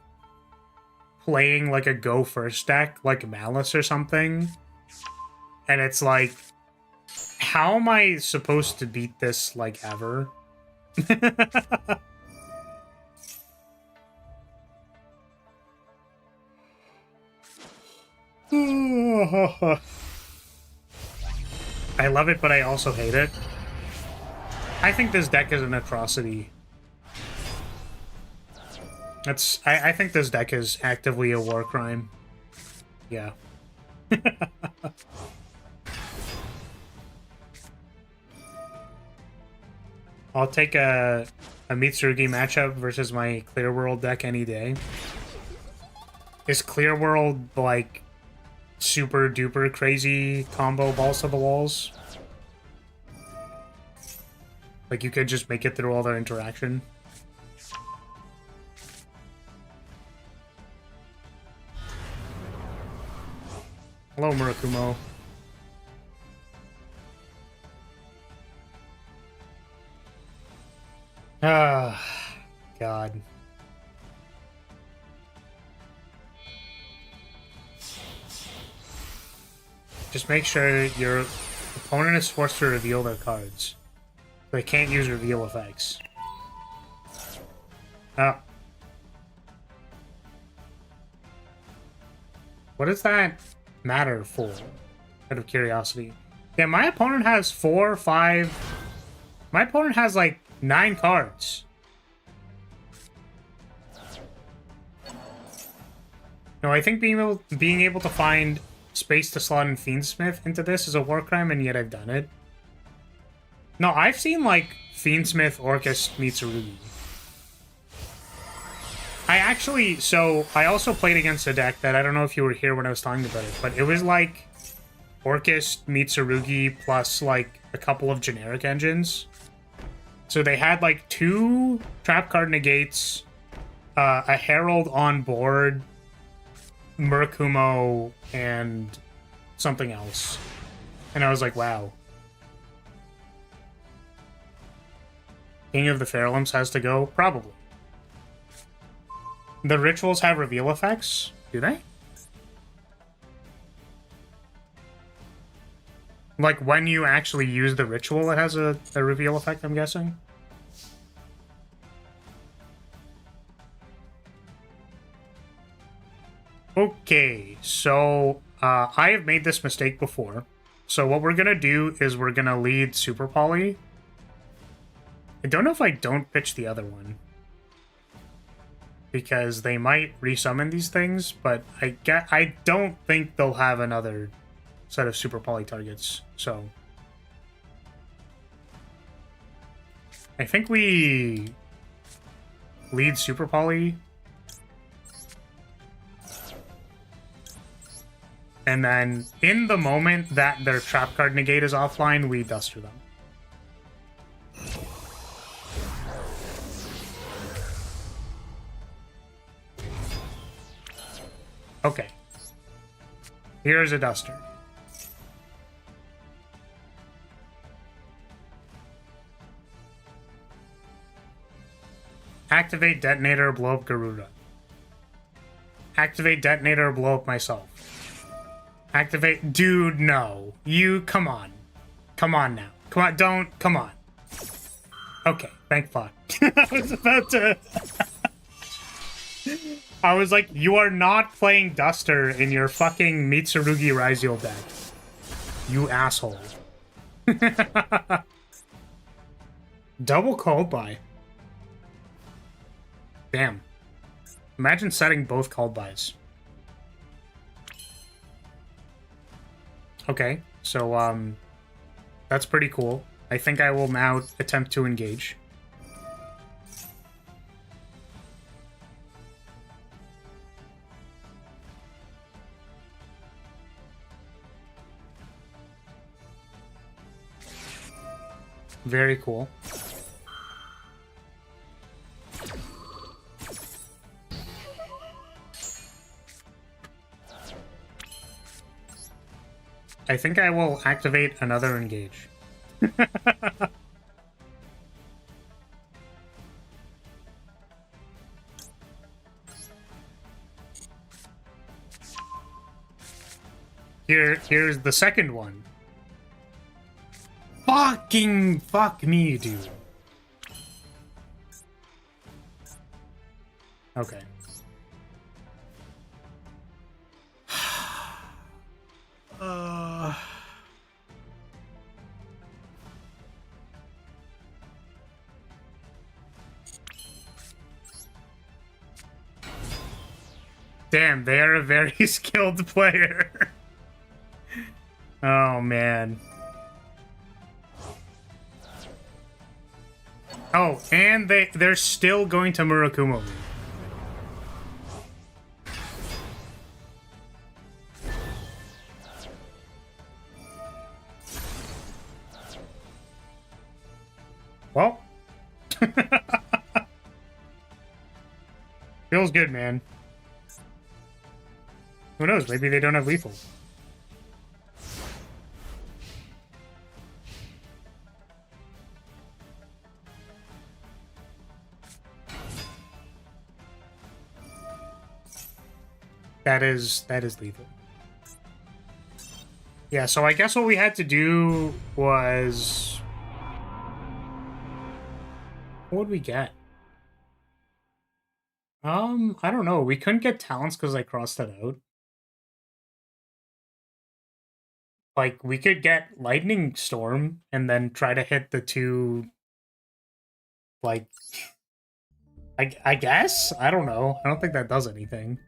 playing, like, a go first deck, like Malice or something. And it's like, how am I supposed to beat this, like, ever? I love it, but I also hate it. I think this deck is an atrocity. I think this deck is actively a war crime. Yeah. I'll take a Mitsurugi matchup versus my Clear World deck any day. Is Clear World, like, super duper crazy combo balls to the walls? Like, you could just make it through all their interaction? Hello, Murakumo. Ah, God. Just make sure your opponent is forced to reveal their cards. They can't use reveal effects. Oh. What does that matter for? Out of curiosity. Yeah, my opponent has 4, 5... My opponent has, like, 9 cards. No, I think being able to find space to slot in Fiendsmith into this is a war crime, and yet I've done it. No, I've seen, like, Fiendsmith, Orcus, Mitsurugi. I also played against a deck that I don't know if you were here when I was talking about it, but it was, like, Orcus, Mitsurugi, plus, like, a couple of generic engines. So they had, like, 2 trap card negates, a Herald on board, Murakumo, and something else. And I was like, wow. King of the Fairlamps has to go? Probably. The rituals have reveal effects? Do they? Like, when you actually use the ritual, it has a reveal effect, I'm guessing? Okay, so I have made this mistake before. So what we're going to do is we're going to lead Super Poly. I don't know if I don't pitch the other one, because they might resummon these things, but I don't think they'll have another set of Super Poly targets, so I think we lead Super Poly, and then in the moment that their trap card negate is offline, we duster them. Okay. Here's a duster. Activate detonator, blow up Garuda. Activate detonator, blow up myself. Activate. Dude, no. You, come on. Come on now. Come on, don't. Come on. Okay, thank fuck. I was about to... I was like, you are not playing Duster in your fucking Mitsurugi Raizio deck. You asshole. Double called by. Damn. Imagine setting both called bys. Okay, so, that's pretty cool. I think I will now attempt to engage. Very cool. I think I will activate another engage. Here's the second one. Fucking fuck me, dude. Okay. Damn, they are a very skilled player. Oh, man. Oh, and they're still going to Murakumo. Well. Feels good, man. Who knows? Maybe they don't have lethal. That is lethal. Yeah, so I guess what we had to do was... What would we get? I don't know. We couldn't get talents because I crossed that out. Like, we could get Lightning Storm and then try to hit the two... Like... I guess? I don't know. I don't think that does anything.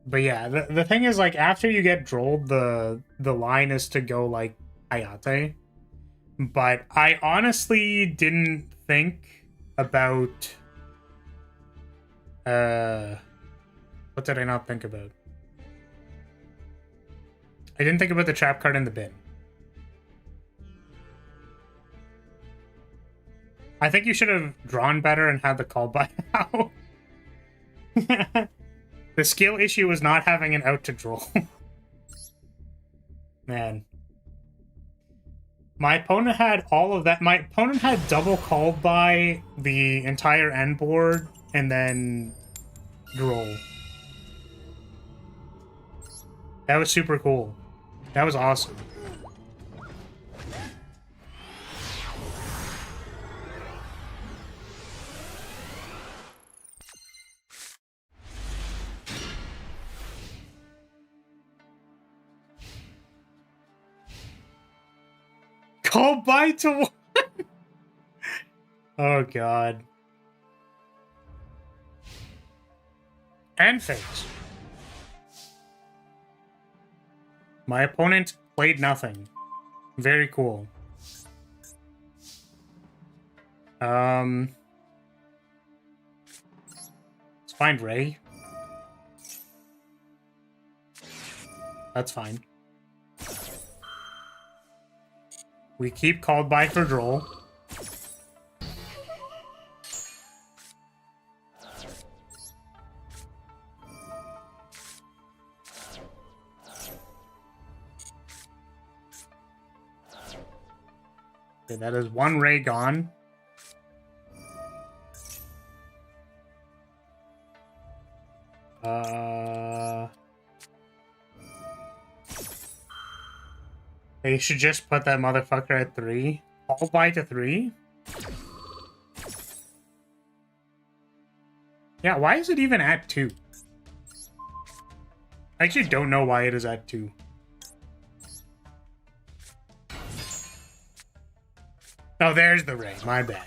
But yeah, the thing is, like, after you get drolled, the line is to go, like, Hayate. But I honestly didn't think about... What did I not think about? I didn't think about the trap card in the bin. I think you should have drawn better and had the call by out. The skill issue was not having an out to draw. Man. My opponent had all of that. My opponent had double called by the entire end board and then draw. That was super cool. That was awesome. Call by to one. Oh god. And face. My opponent played nothing. Very cool. Let's find Ray. That's fine. We keep called by for draw. Okay, that is one Ray gone. I should just put that motherfucker at 3. All buy to 3? Yeah, why is it even at 2? I actually don't know why it is at 2. Oh, there's the ray. My bad.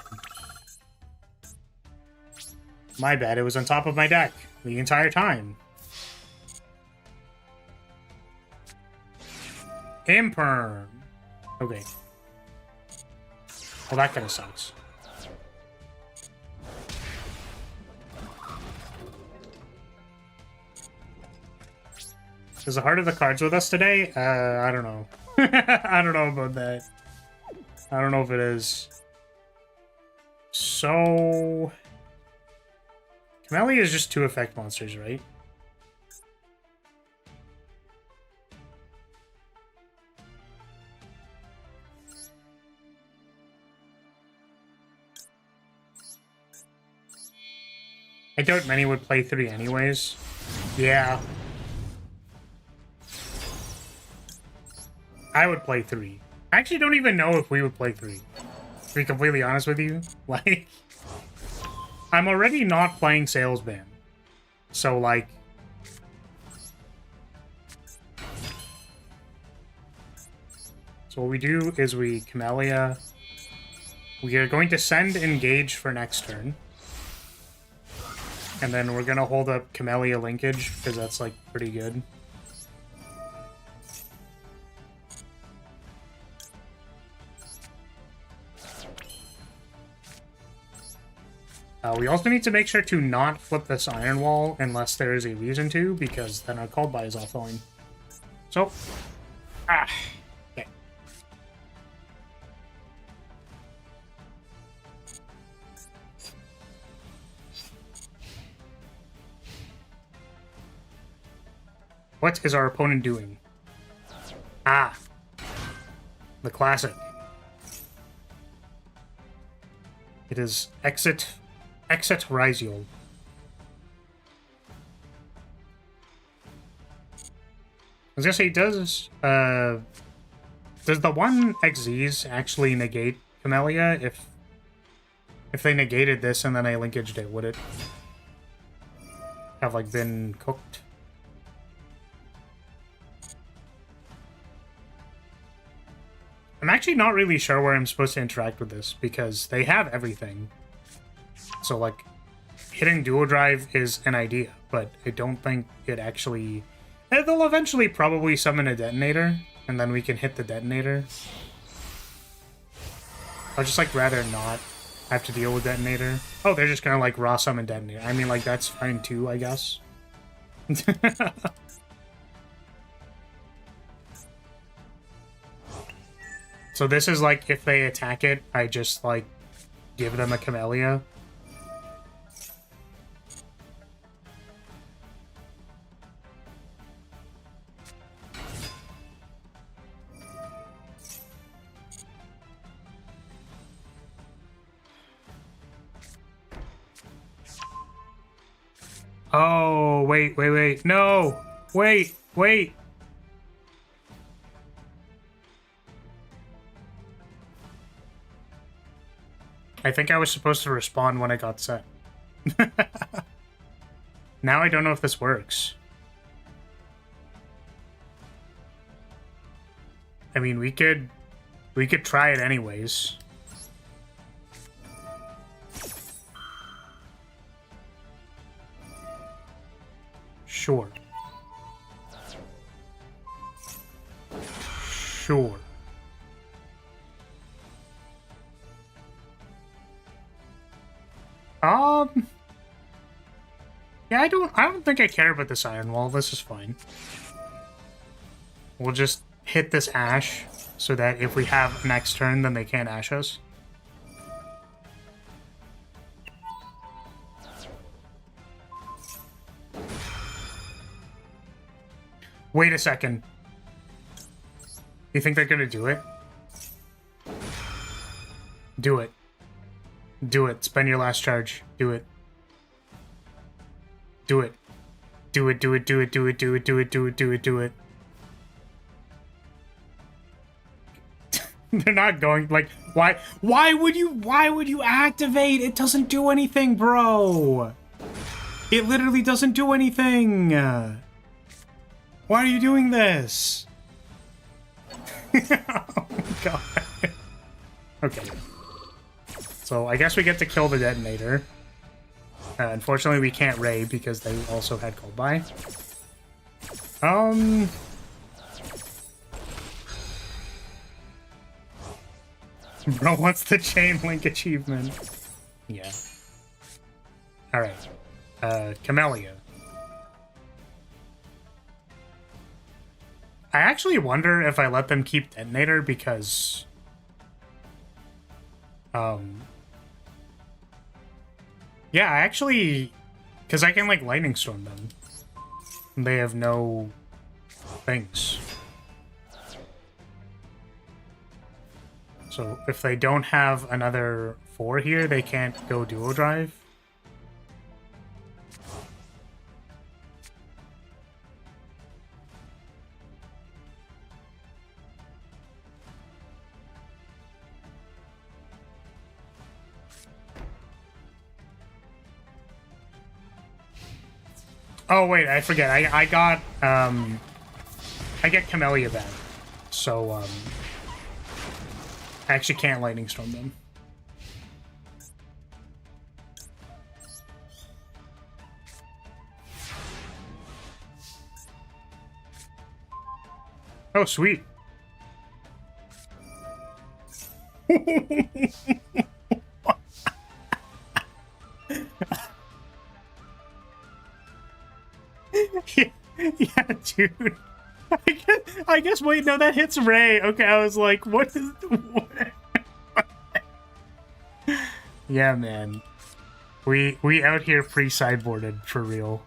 My bad. It was on top of my deck the entire time. Imperm. Okay. Well, that kind of sucks. Is the heart of the cards with us today? I don't know. I don't know about that. I don't know if it is. So... Camellia is just 2 effect monsters, right? I doubt many would play 3 anyways. Yeah. I would play 3. I actually don't even know if we would play 3. To be completely honest with you. Like, I'm already not playing Salesman. So, like... So what we do is we Camellia. We are going to send Engage for next turn. And then we're going to hold up Camellia Linkage, because that's, like, pretty good. We also need to make sure to not flip this Iron Wall unless there is a reason to, because then our call by is offline. So, okay. What is our opponent doing? Ah, the classic. It is Exit Ryziol. I was gonna say, does the 1 XZs actually negate Camellia? If they negated this and then I linkaged it, would it have, like, been cooked? I'm actually not really sure where I'm supposed to interact with this, because they have everything. So, like, hitting Duo Drive is an idea, but I don't think it actually... They'll eventually probably summon a detonator, and then we can hit the detonator. I'd just, like, rather not have to deal with detonator. Oh, they're just gonna, like, raw summon detonator. I mean, like, that's fine too, I guess. So this is, like, if they attack it, I just, like, give them a Camellia. Oh, wait. No! Wait! I think I was supposed to respond when I got set. Now I don't know if this works. I mean, we could try it anyways. Sure. Yeah, I don't think I care about this Iron Wall. This is fine. We'll just hit this Ash so that if we have next turn, then they can't Ash us. Wait a second. You think they're gonna do it? Do it. Do it. Spend your last charge. Do it. Do it. Do it. They're not going, like, why would you activate? It doesn't do anything, bro. It literally doesn't do anything. Why are you doing this? Oh my god. Okay. So I guess we get to kill the detonator. Unfortunately, we can't raid because they also had called by. Bro, what's the chain link achievement? Yeah. Alright. Camellia. I actually wonder if I let them keep detonator because... Yeah, I actually... Because I can, like, lightning storm them. They have no... things. So, if they don't have another 4 here, they can't go duo drive. Oh wait, I forget. I got I get Camellia back, so I actually can't lightning storm them. Oh sweet. Yeah, dude. I guess. Wait, no, that hits Ray. Okay, I was like, what is? What? Yeah, man. We out here pre-sideboarded for real.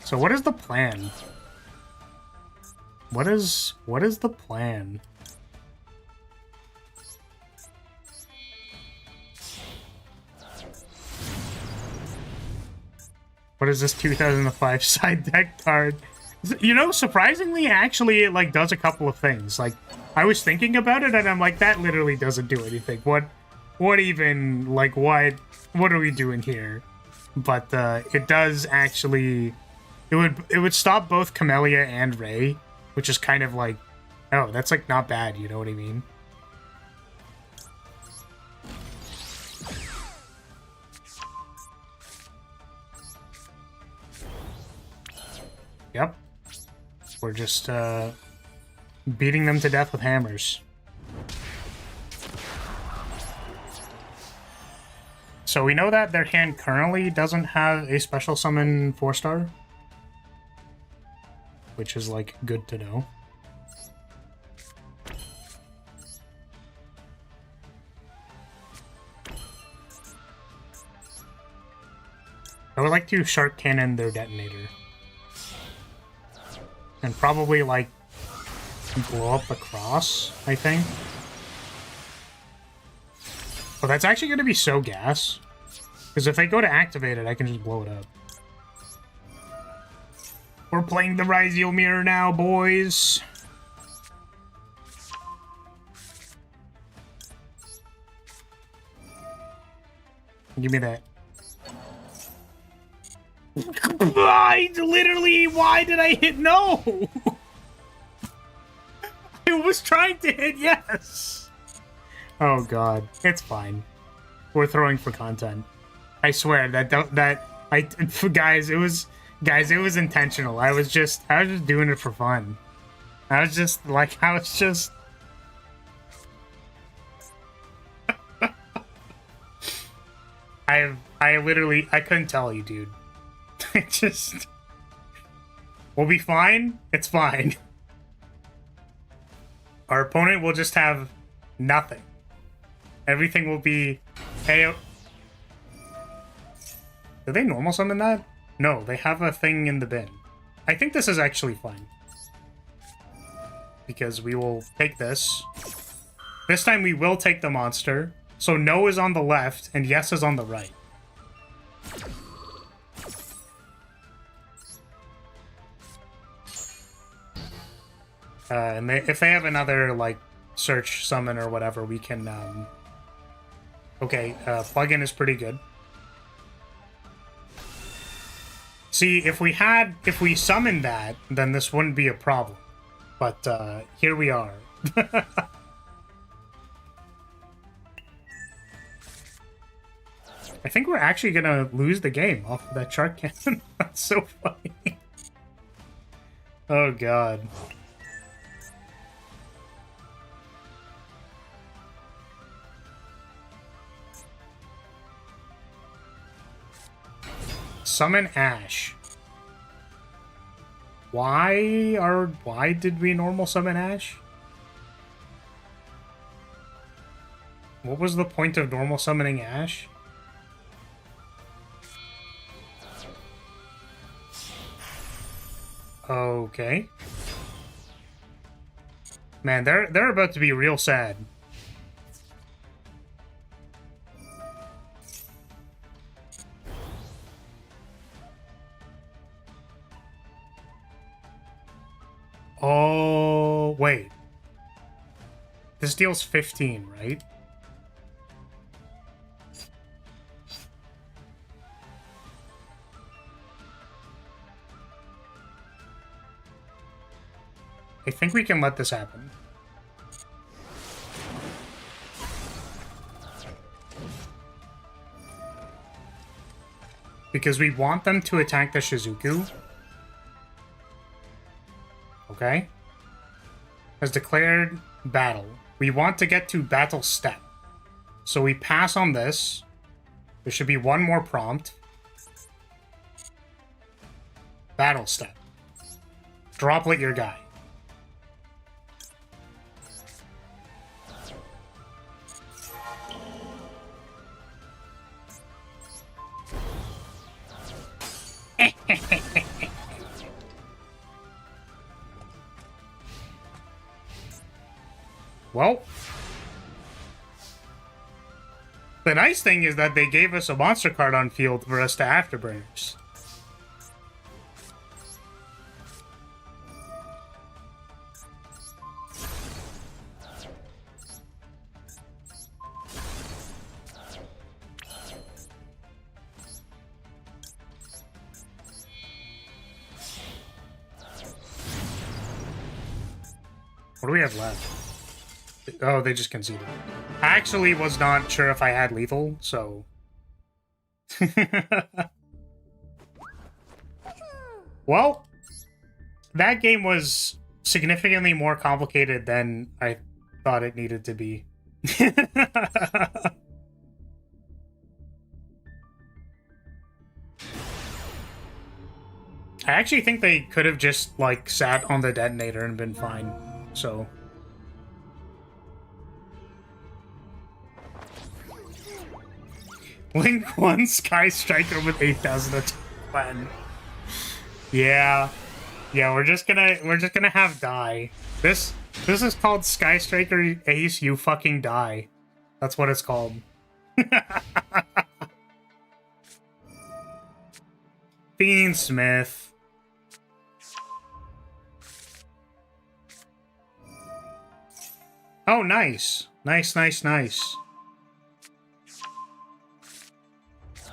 So what is the plan? What is the plan? What is this 2005 side deck card? You know, surprisingly, actually, it, like, does a couple of things. Like, I was thinking about it, and I'm like, that literally doesn't do anything. What even, like, what are we doing here? But, it does actually... It would stop both Camellia and Ray, which is kind of like... Oh, that's, like, not bad, you know what I mean? Yep. We're just, beating them to death with hammers. So we know that their hand currently doesn't have a special summon 4-star. Which is, like, good to know. I would like to Shark Cannon their detonator. And probably, like, blow up the cross, I think. But that's actually going to be so gas. Because if they go to activate it, I can just blow it up. We're playing the Ryziel Mirror now, boys. Give me that. Why did I hit no? I was trying to hit yes. Oh god, it's fine. We're throwing for content. I swear guys, it was intentional. I was just doing it for fun. I was just I couldn't tell you, dude. It just... We'll be fine. It's fine. Our opponent will just have nothing. Everything will be... Hey, do they normal summon that? No, they have a thing in the bin. I think this is actually fine. Because we will take this. This time we will take the monster. So no is on the left, and yes is on the right. And if they have another, like, search summon or whatever, we can, okay, plugin is pretty good. See, if we summoned that, then this wouldn't be a problem. But, here we are. I think we're actually gonna lose the game off of that shark cannon. That's so funny. Oh, God. Summon Ash. Why did we normal summon Ash? What was the point of normal summoning Ash? Okay. Man, they're about to be real sad. Oh, wait. This deals 15, right? I think we can let this happen. Because we want them to attack the Shizuku. Okay? Has declared battle. We want to get to battle step. So we pass on this. There should be one more prompt. Battle step. Droplet your guy. Well, the nice thing is that they gave us a monster card on field for us to Afterburners. What do we have left? Oh, they just conceded. I actually was not sure if I had lethal, so... Well, that game was significantly more complicated than I thought it needed to be. I actually think they could have just, like, sat on the detonator and been fine, so... Link 1 Sky Striker with 8,000 attack plan. Yeah. Yeah, we're just gonna have die. This is called Sky Striker Ace, you fucking die. That's what it's called. Fiend Smith. Oh, nice. Nice.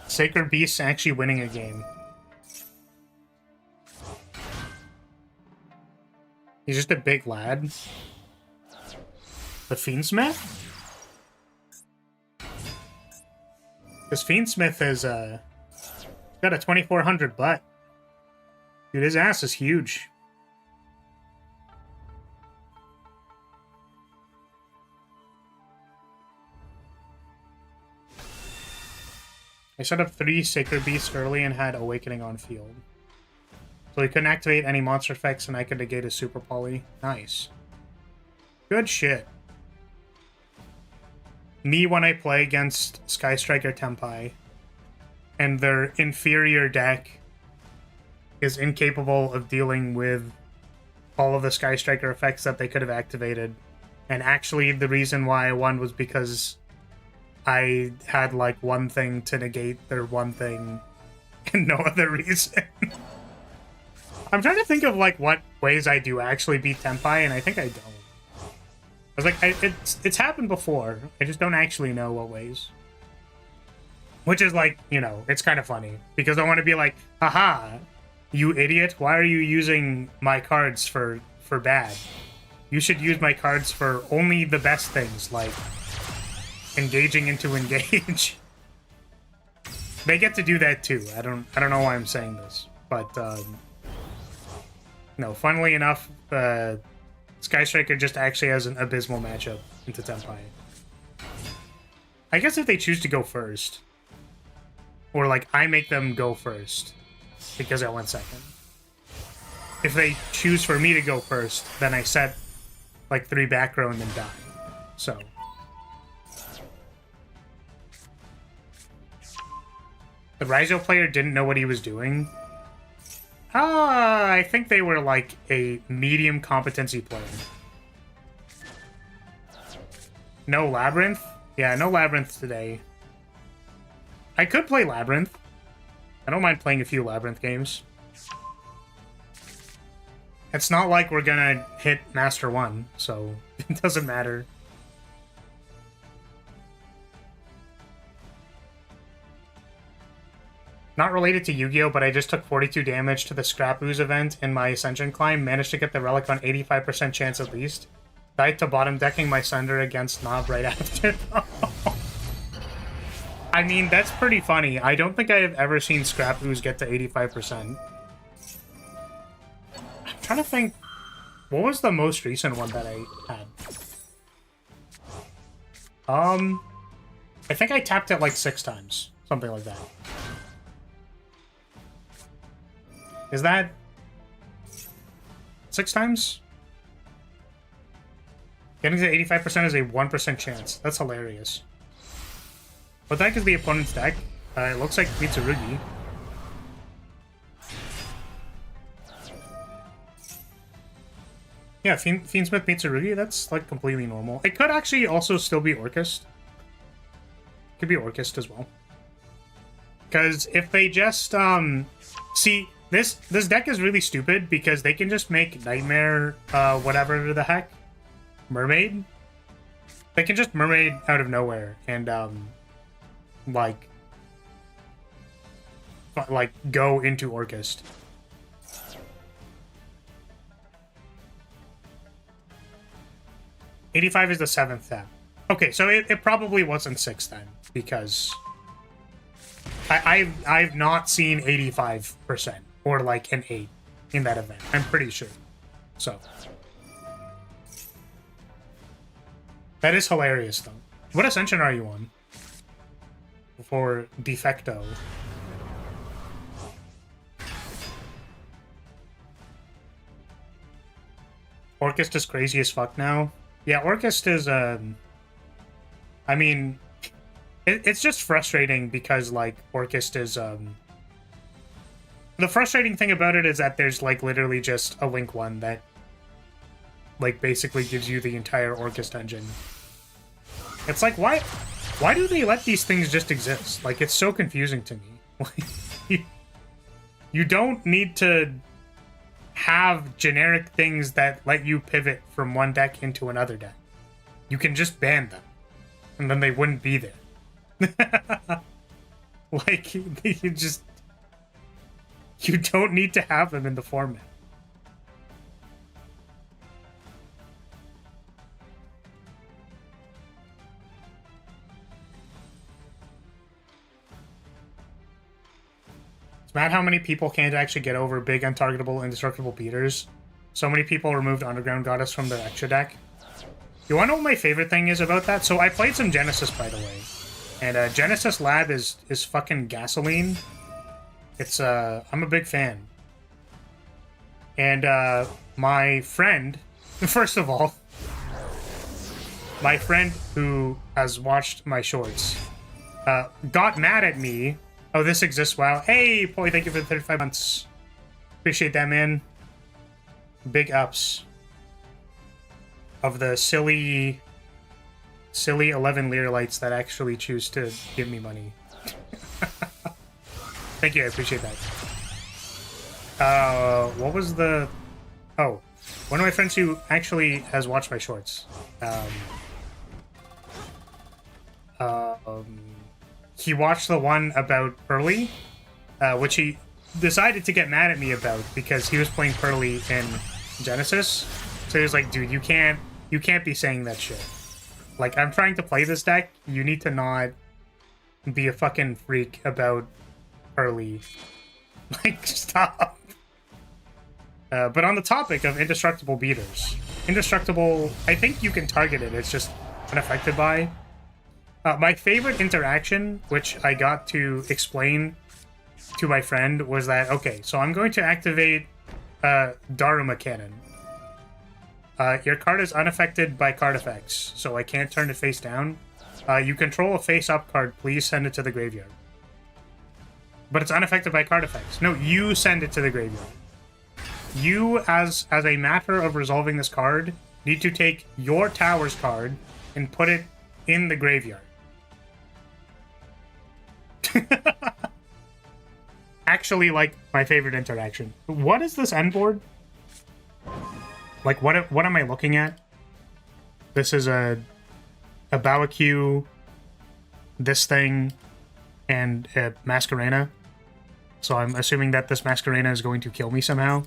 Sacred Beast actually winning a game. He's just a big lad. The Fiendsmith? This Fiendsmith is, got a 2400 butt. Dude, his ass is huge. I set up 3 Sacred Beasts early and had Awakening on field. So he couldn't activate any monster effects and I could negate his Super Poly. Nice. Good shit. Me when I play against Sky Striker Tenpai and their inferior deck is incapable of dealing with all of the Sky Striker effects that they could have activated. And actually the reason why I won was because I had, like, one thing to negate their one thing and no other reason. I'm trying to think of like what ways I do actually beat Tenpai, and I think I don't. I was like, it's happened before. I just don't actually know what ways. Which is like, you know, it's kind of funny because I want to be like, haha, you idiot! Why are you using my cards for bad? You should use my cards for only the best things, like engaging into engage. They get to do that too. I don't know why I'm saying this, but no. Funnily enough, Sky Striker just actually has an abysmal matchup into Tenpai. I guess if they choose to go first, or like I make them go first because I went second. If they choose for me to go first, then I set like 3 back row and then die. So. The Raizo player didn't know what he was doing. I think they were like a medium competency player. No Labyrinth? Yeah, no Labyrinth today. I could play Labyrinth. I don't mind playing a few Labyrinth games. It's not like we're gonna hit Master 1, so it doesn't matter. Not related to Yu-Gi-Oh, but I just took 42 damage to the Scrap Ooze event in my Ascension climb. Managed to get the relic on 85% chance at least. Died to bottom decking my Sunder against Knob right after. I mean, that's pretty funny. I don't think I have ever seen Scrap Ooze get to 85%. I'm trying to think, what was the most recent one that I had? I think I tapped it like 6 times. Something like that. Is that 6 times? Getting to 85% is a 1% chance. That's hilarious. What deck is the opponent's deck? It looks like Mitsurugi. Yeah, Fiendsmith Mitsurugi, that's like completely normal. It could actually also still be Orchist. Could be Orchist as well. Because if they just, see, this deck is really stupid because they can just make Nightmare, whatever the heck, Mermaid. They can just Mermaid out of nowhere and, like go into Orchist. $85 is the 7th tap. Okay, so it probably wasn't 6th then, because I've not seen 85% or like an 8 in that event. I'm pretty sure. So that is hilarious though. What Ascension are you on? For Defecto. Orchist is crazy as fuck now. Yeah, Orchist is, I mean, it's just frustrating because, like, Orchist is, the frustrating thing about it is that there's, like, literally just a Link 1 that, like, basically gives you the entire Orchist engine. It's like, why do they let these things just exist? Like, it's so confusing to me. You don't need to have generic things that let you pivot from one deck into another deck. You can just ban them, and then they wouldn't be there. Like, you don't need to have them in the format. Mad how many people can't actually get over big, untargetable, indestructible beaters. So many people removed Underground Goddess from their extra deck. You wanna know what my favorite thing is about that? So I played some Genesis, by the way. And Genesis Lab is fucking gasoline. It's, I'm a big fan. And my friend, first of all, my friend who has watched my shorts, got mad at me. Oh, this exists, wow. Hey, Poi, thank you for the 35 months. Appreciate that, man. Big ups. Of the silly 11 Lyrilytes that actually choose to give me money. Thank you, I appreciate that. What was the... Oh, one of my friends who actually has watched my shorts. He watched the one about Pearly, which he decided to get mad at me about because he was playing Pearly in Genesis. So he was like, dude, you can't be saying that shit. Like, I'm trying to play this deck. You need to not be a fucking freak about Pearly. Like, stop. But on the topic of indestructible beaters, indestructible, I think you can target it. It's just unaffected by. My favorite interaction, which I got to explain to my friend, was that, okay, so I'm going to activate Daruma Cannon. Your card is unaffected by card effects, so I can't turn it face down. You control a face-up card, please send it to the graveyard. But it's unaffected by card effects. No, you send it to the graveyard. You, as a matter of resolving this card, need to take your Towers card and put it in the graveyard. Actually, like, my favorite interaction. What is this end board? Like, what am I looking at? This is a Bawakyu, this thing, and a Masquerena. So I'm assuming that this Masquerena is going to kill me somehow.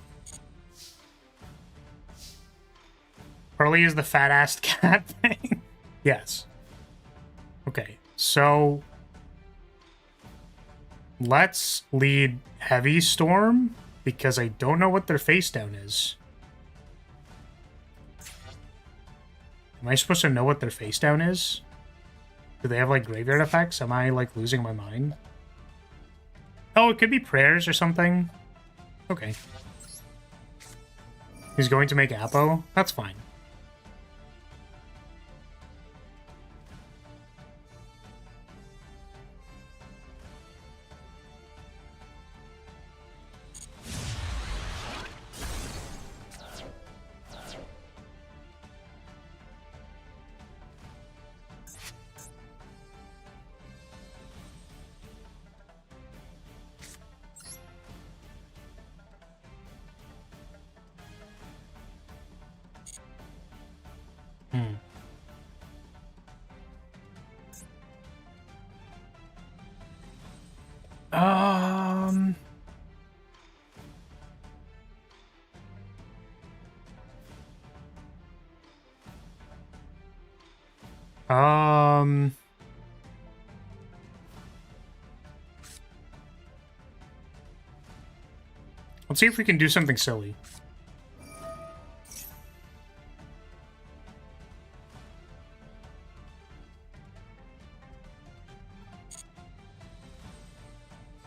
Pearly is the fat-assed cat thing? Yes. Okay, so... let's lead Heavy Storm, because I don't know what their face down is. Am I supposed to know what their face down is? Do they have, like, graveyard effects? Am I, like, losing my mind? Oh, it could be prayers or something. Okay. He's going to make Apo? That's fine. Let's see if we can do something silly.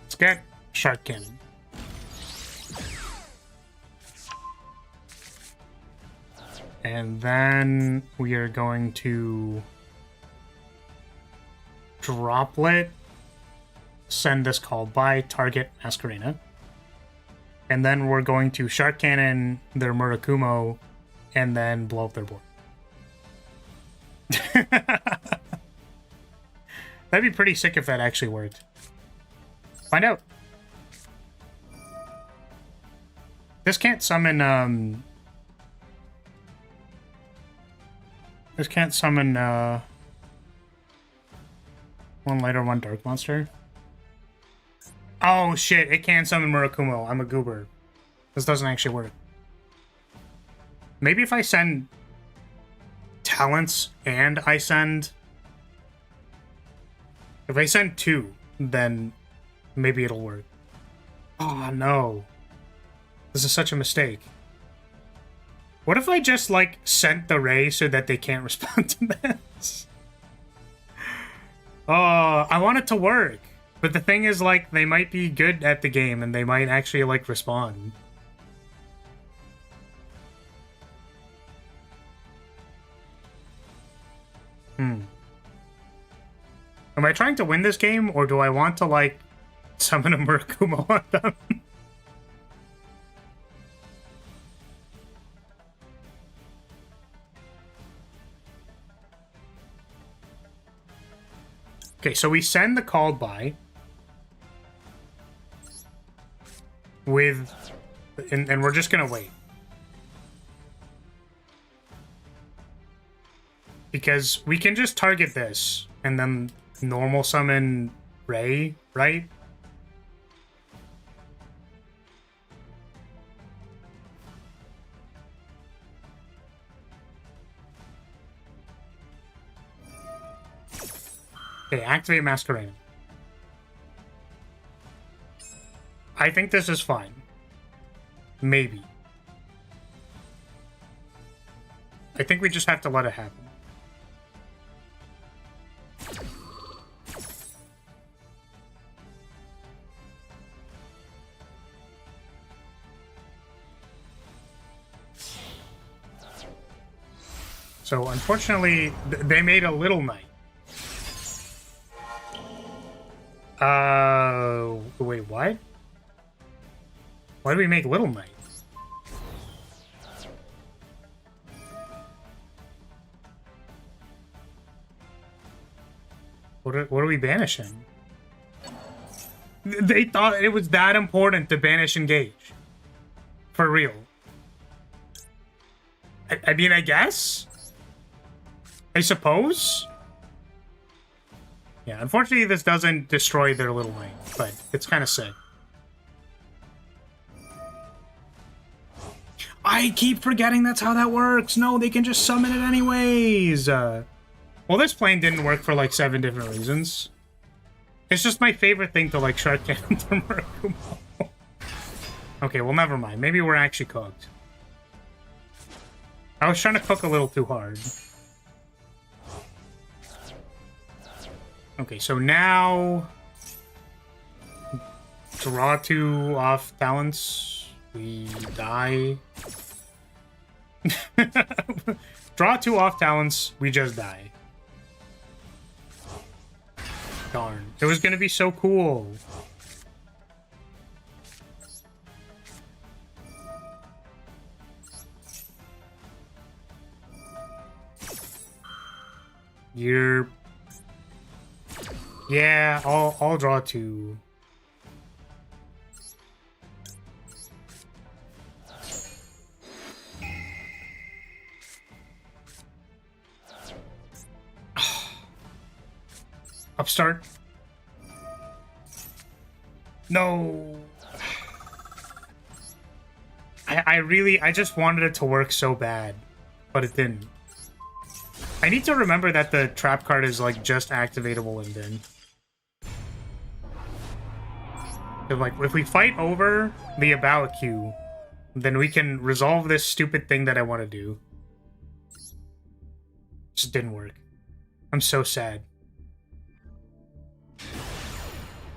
Let's get Shark Cannon. And then we are going to Droplet, send this call by target Masquerena. And then we're going to Shark Cannon their Murakumo and then blow up their board. That'd be pretty sick if that actually worked. Find out. This can't summon, This can't summon, one light or one dark monster. Oh shit, it can summon Murakumo. I'm a goober. This doesn't actually work. Maybe if I send talents and I send... If I send two, then maybe it'll work. Oh no. This is such a mistake. What if I just, like, sent the ray so that they can't respond to this? Oh, I want it to work. But the thing is, like, they might be good at the game and they might actually, like, respond. Am I trying to win this game, or do I want to, like, summon a Murakumo on them? Okay, so we send the called by with And we're just gonna wait. Because we can just target this, and then normal summon Ray, right? Okay, activate Masquerade. I think this is fine. Maybe. I think we just have to let it happen. So, unfortunately, they made a Little Knight. Wait, what? Why do we make Little Knight? What are we banishing? They thought it was that important to banish Engage. For real. I mean, I guess? I suppose? Yeah, unfortunately this doesn't destroy their Little Knight, but it's kind of sick. I keep forgetting that's how that works! No, they can just summon it anyways! Well, this plane didn't work for like 7 different reasons. It's just my favorite thing to like Shark Cannon to Murakumo. Okay, well never mind. Maybe we're actually cooked. I was trying to cook a little too hard. Okay, so now... Draw 2 off talents. We die. Draw 2 off talents. We just die. Darn. It was gonna be so cool. You're... Yeah, I'll draw 2. Upstart. No. I just wanted it to work so bad, but it didn't. I need to remember that the trap card is like just activatable in Din. Like, if we fight over the About queue, then we can resolve this stupid thing that I want to do. Just didn't work. I'm so sad.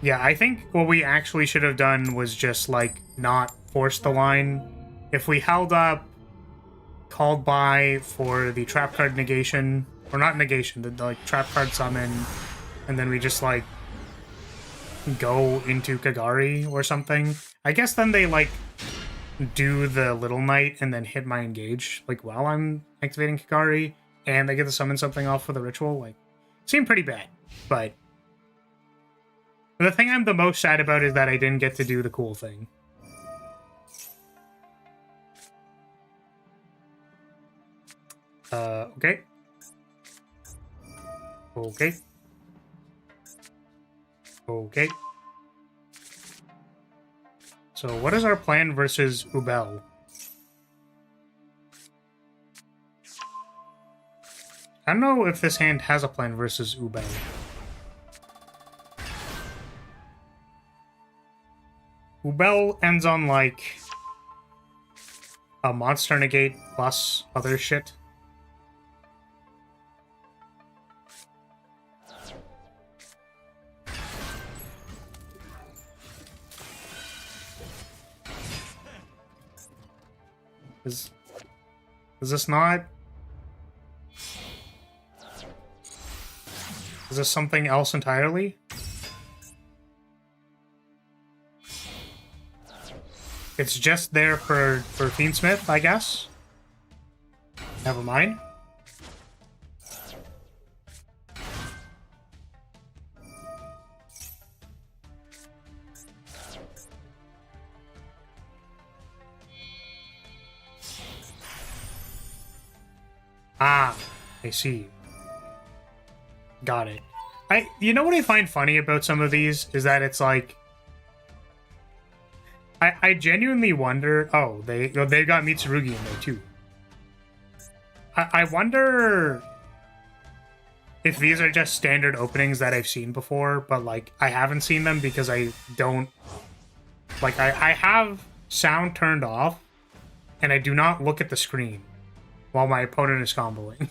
Yeah, I think what we actually should have done was just, like, not force the line. If we held up, called by for the trap card negation, or not negation, the like, trap card summon, and then we just, like, go into Kagari or something. I guess then they, like, do the Little Knight and then hit my Engage, like, while I'm activating Kagari, and they get to summon something off for the ritual. Like, seemed pretty bad, but the thing I'm the most sad about is that I didn't get to do the cool thing. Okay. Okay. Okay. So what is our plan versus Ubel? I don't know if this hand has a plan versus Ubel. Ubel ends on, like, a monster negate plus other shit. Is this not? Is this something else entirely? It's just there for Fiendsmith, I guess. Never mind. Ah, I see. Got it. You know what I find funny about some of these is that it's like I genuinely wonder. Oh, they got Mitsurugi in there too. I wonder if these are just standard openings that I've seen before, but like I haven't seen them because I don't like I have sound turned off and I do not look at the screen while my opponent is comboing.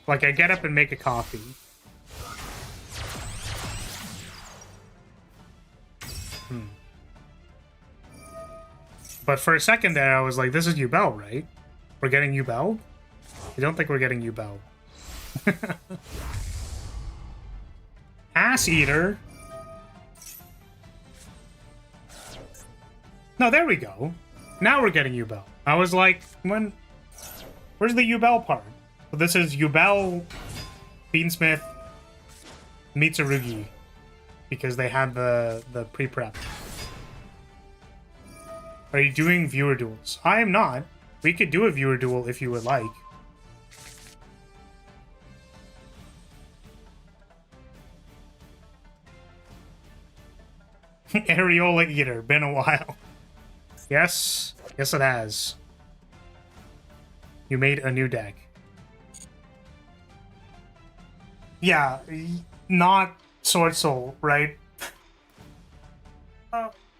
Like I get up and make a coffee. But for a second there, I was like, this is Yubel, right? We're getting Yubel? I don't think we're getting Yubel. Ass Eater. No, there we go. Now we're getting Yubel. I was like, where's the Yubel part? So this is Yubel, Beansmith, Mitsurugi. Because they had the pre-prep. Are you doing viewer duels? I am not. We could do a viewer duel if you would like. Areola Eater. Been a while. Yes. Yes, it has. You made a new deck. Yeah. Not Sword Soul, right?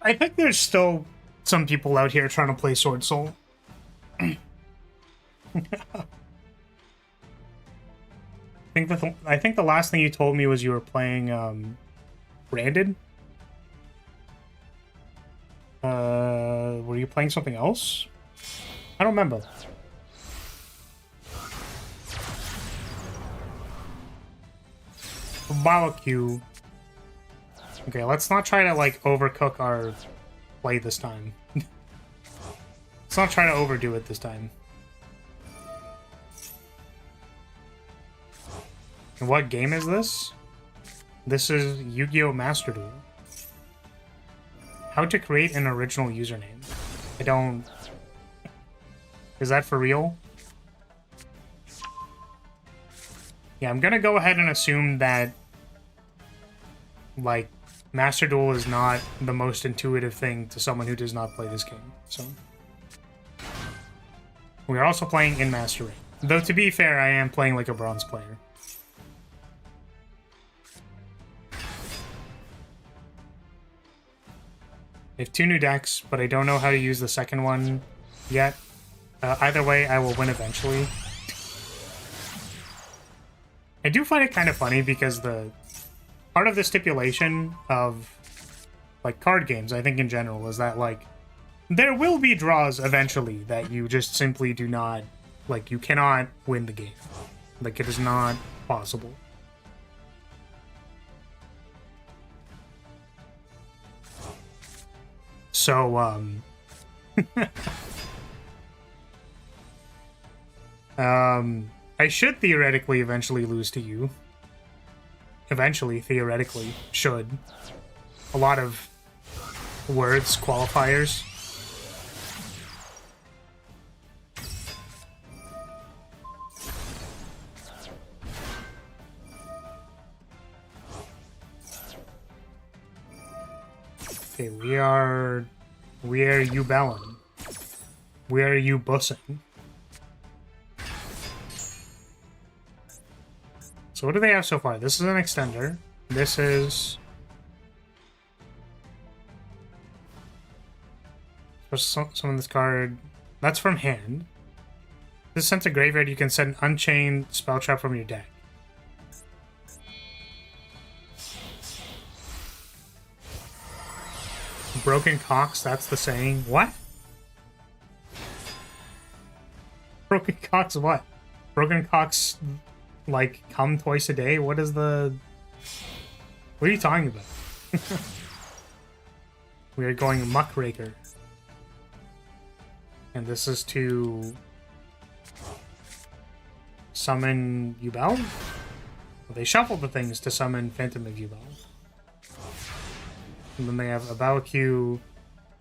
I think there's still some people out here trying to play Sword Soul. I think the last thing you told me was you were playing Branded. Were you playing something else? I don't remember. Barbecue. Okay, let's not try to like overcook our play this time. Let's not try to overdo it this time. And what game is this? This is Yu-Gi-Oh! Master Duel. How to create an original username. I don't... Is that for real? Yeah, I'm gonna go ahead and assume that like Master Duel is not the most intuitive thing to someone who does not play this game. So we are also playing in Master Rank. Though to be fair, I am playing like a bronze player. I have 2 new decks, but I don't know how to use the second one yet. Either way, I will win eventually. I do find it kind of funny because the part of the stipulation of like card games, I think in general, is that like there will be draws eventually that you just simply do not, like you cannot win the game. Like it is not possible. So, I should theoretically eventually lose to you. Eventually, theoretically, should. A lot of words, qualifiers. Okay, we are you bellin'? Where are you bussing? So what do they have so far? This is an extender. This is... Summon this card. That's from hand. This is sent to graveyard. You can set an unchained spell trap from your deck. Broken cocks, that's the saying. What? Broken cocks what? Broken cocks, like, come twice a day? What is the... What are you talking about? We are going Muckraker. And this is to... summon Yubel? Well, they shuffled the things to summon Phantom of Yubel. And then they have a Baoq,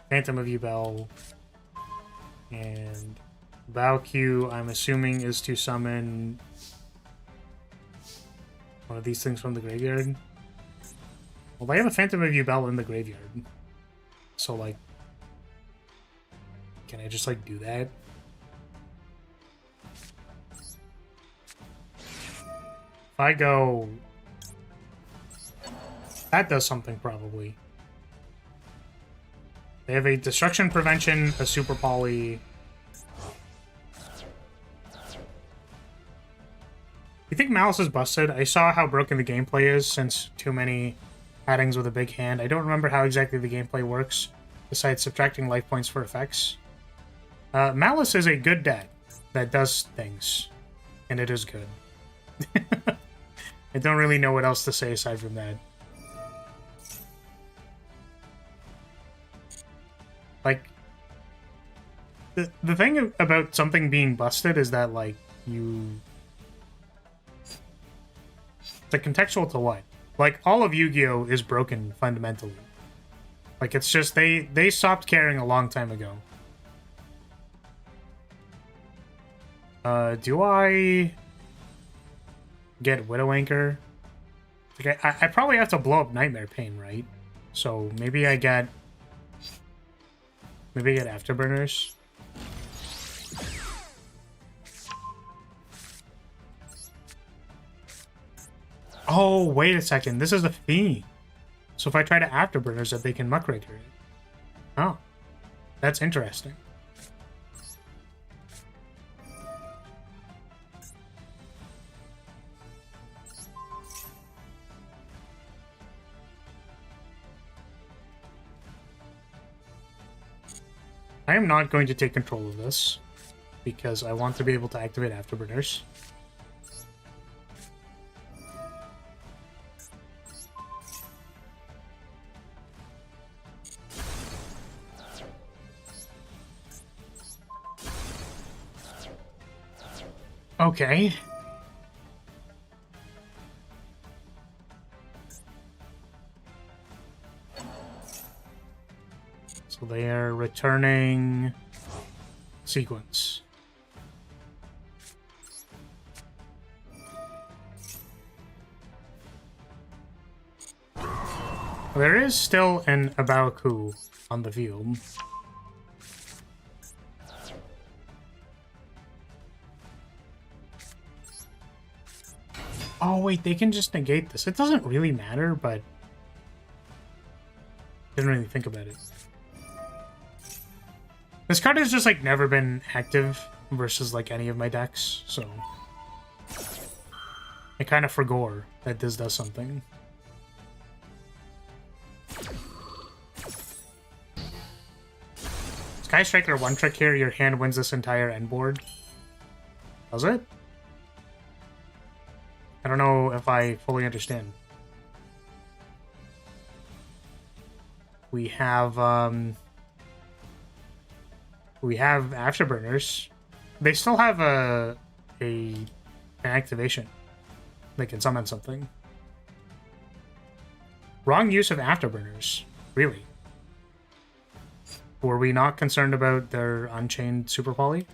Phantom of Yubel, and Bow Q, I'm assuming, is to summon one of these things from the graveyard. Well, they have a Phantom of Yubel in the graveyard. So, like, can I just, like, do that? If I go... That does something, probably. They have a Destruction Prevention, a Super Poly... You think Malice is busted? I saw how broken the gameplay is since too many addings with a big hand. I don't remember how exactly the gameplay works, besides subtracting life points for effects. Malice is a good deck that does things, and it is good. I don't really know what else to say aside from that. Like, the thing about something being busted is that, like, It's contextual to what? Like, all of Yu-Gi-Oh! Is broken, fundamentally. Like, it's just, they stopped caring a long time ago. Do I get Widow Anchor? Okay, I probably have to blow up Nightmare Pain, right? So, maybe I get Afterburners. Oh, wait a second. This is a Fiend. So if I try to Afterburners it, they can Muckraker it. Oh. That's interesting. I am not going to take control of this, because I want to be able to activate Afterburners. Okay. So they are returning sequence. There is still an Abaku on the field. Oh, wait, they can just negate this. It doesn't really matter, but... Didn't really think about it. This card has just, like, never been active versus, like, any of my decks, so... I kind of forgot that this does something. Sky Striker one trick here, your hand wins this entire end board. Does it? I don't know if I fully understand. We have Afterburners. They still have an activation. They can summon something. Wrong use of Afterburners. Really? Were we not concerned about their Unchained Super Poly?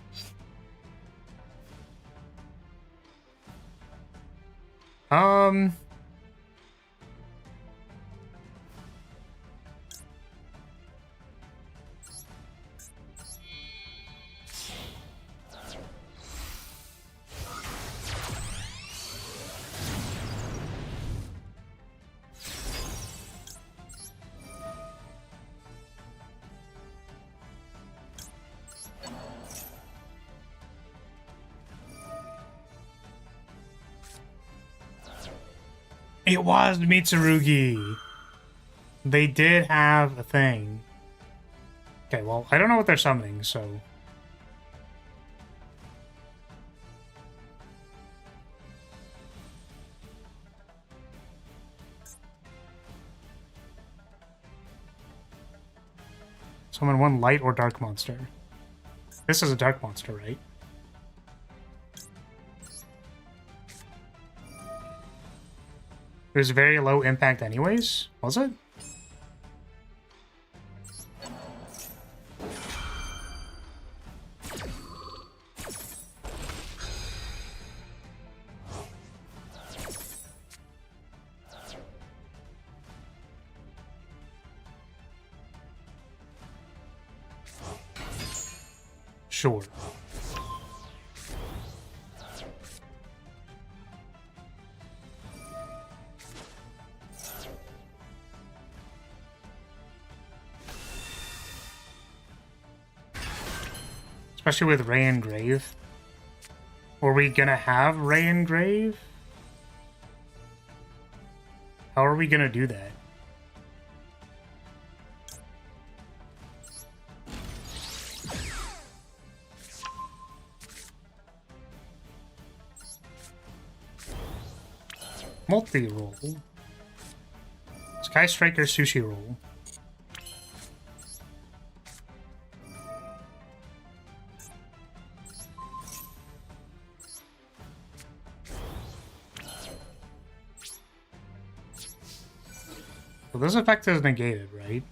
It was Mitsurugi. They did have a thing. Okay, well, I don't know what they're summoning, so... Summon one light or dark monster. This is a dark monster, right? It was very low impact anyways, was it? Sure. Especially with Ray and Grave. Were we gonna have Ray and Grave? How are we gonna do that? Multi-roll. Sky Striker Sushi Roll. Well, this effect is negated, right?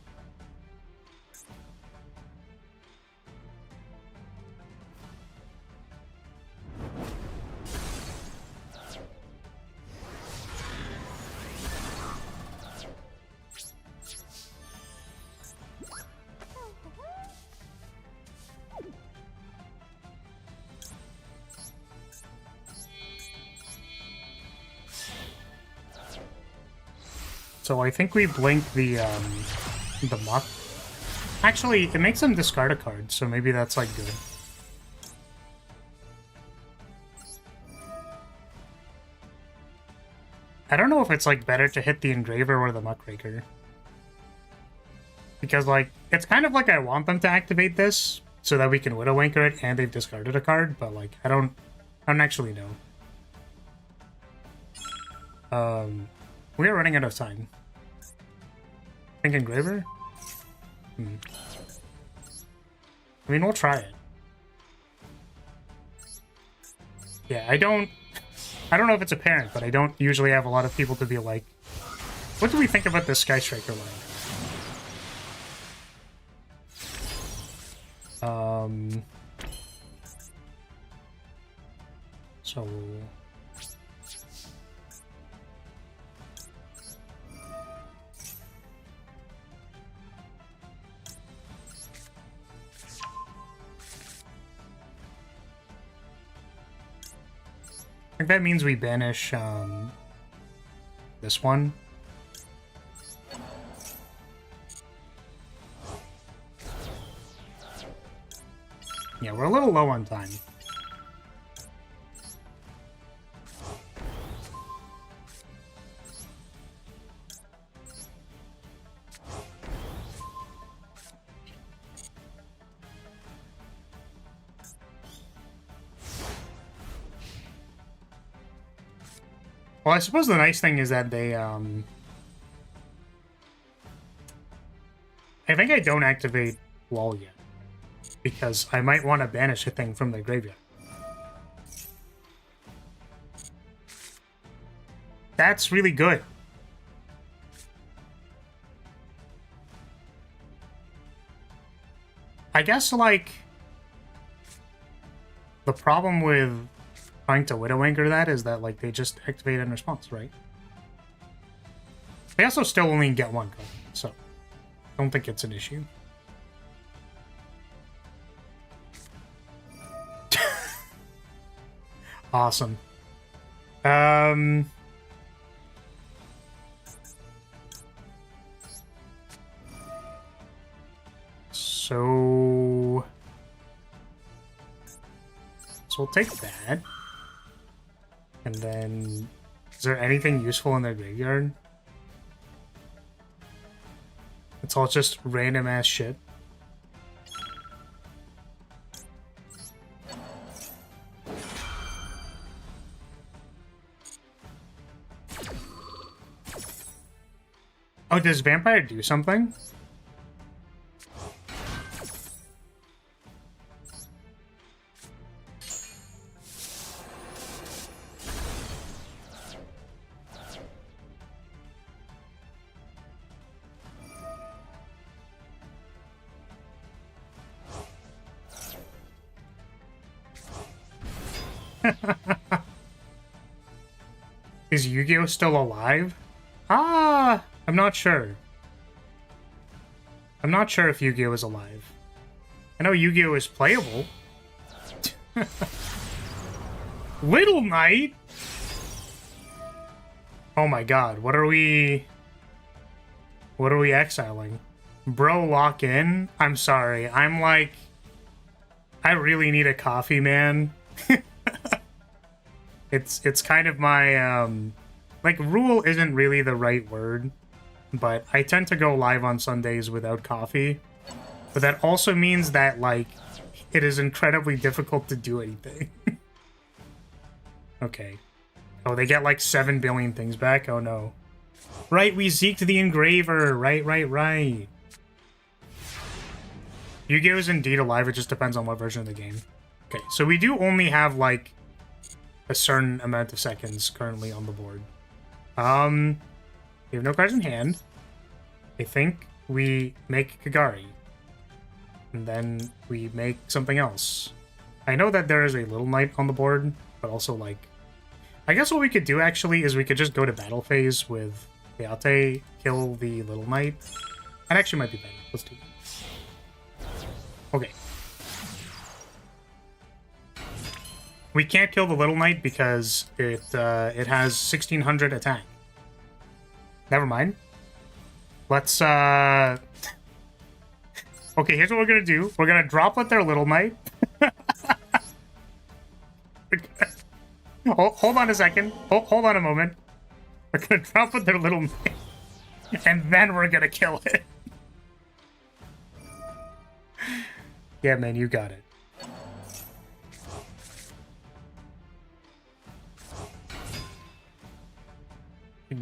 So I think we blink the muck. Actually, it makes them discard a card, so maybe that's like good. I don't know if it's like better to hit the Engraver or the Muckraker. Because like, it's kind of like I want them to activate this so that we can Widowmaker it and they've discarded a card, but like, I don't actually know. We are running out of time. Think Engraver? I mean, we'll try it. Yeah, I don't know if it's apparent, but I don't usually have a lot of people to be like, what do we think about this Sky Striker line? So... I think that means we banish this one. Yeah, we're a little low on time. Well, I suppose the nice thing is that they, I think I don't activate Wall yet, because I might want to banish a thing from the graveyard. That's really good. I guess, like, the problem with trying to Widowmaker that is that, like, they just activate in response, right? They also still only get one card, so I don't think it's an issue. Awesome. So we'll take that. And then, is there anything useful in their graveyard? It's all just random ass shit. Oh, does Vampire do something? Is Yu-Gi-Oh still alive? I'm not sure. I'm not sure if Yu-Gi-Oh is alive. I know Yu-Gi-Oh is playable. Little Knight? Oh my god, what are we exiling? Bro, lock in? I'm sorry, I'm like... I really need a coffee, man. It's kind of my, like, rule isn't really the right word, but I tend to go live on Sundays without coffee. But that also means that, like, it is incredibly difficult to do anything. Okay. Oh, they get, like, 7 billion things back? Oh, no. Right, we zeked the engraver. Right. Yu-Gi-Oh! Is indeed alive, it just depends on what version of the game. Okay, so we do only have, like, a certain amount of seconds currently on the board. We have no cards in hand. I think we make Kagari. And then we make something else. I know that there is a Little Knight on the board, but also, like... I guess what we could do, actually, is we could just go to battle phase with Hayate, kill the Little Knight. That actually might be better. Let's do it. Okay. We can't kill the Little Knight because it has 1600 attack. Never mind. Let's, Okay, here's what we're gonna do. We're gonna droplet their Little Knight. Hold on a second. Hold on a moment. We're gonna droplet their Little Knight. And then we're gonna kill it. Yeah, man, you got it.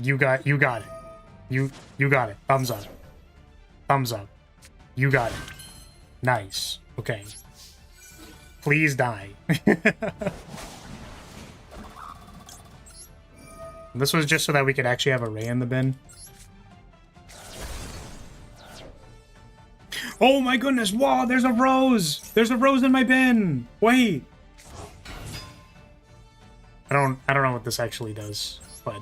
You got it. You got it. Thumbs up. Thumbs up. You got it. Nice. Okay. Please die. This was just so that we could actually have a Ray in the bin. Oh my goodness! Wow, there's a rose! There's a rose in my bin! Wait! I don't know what this actually does, but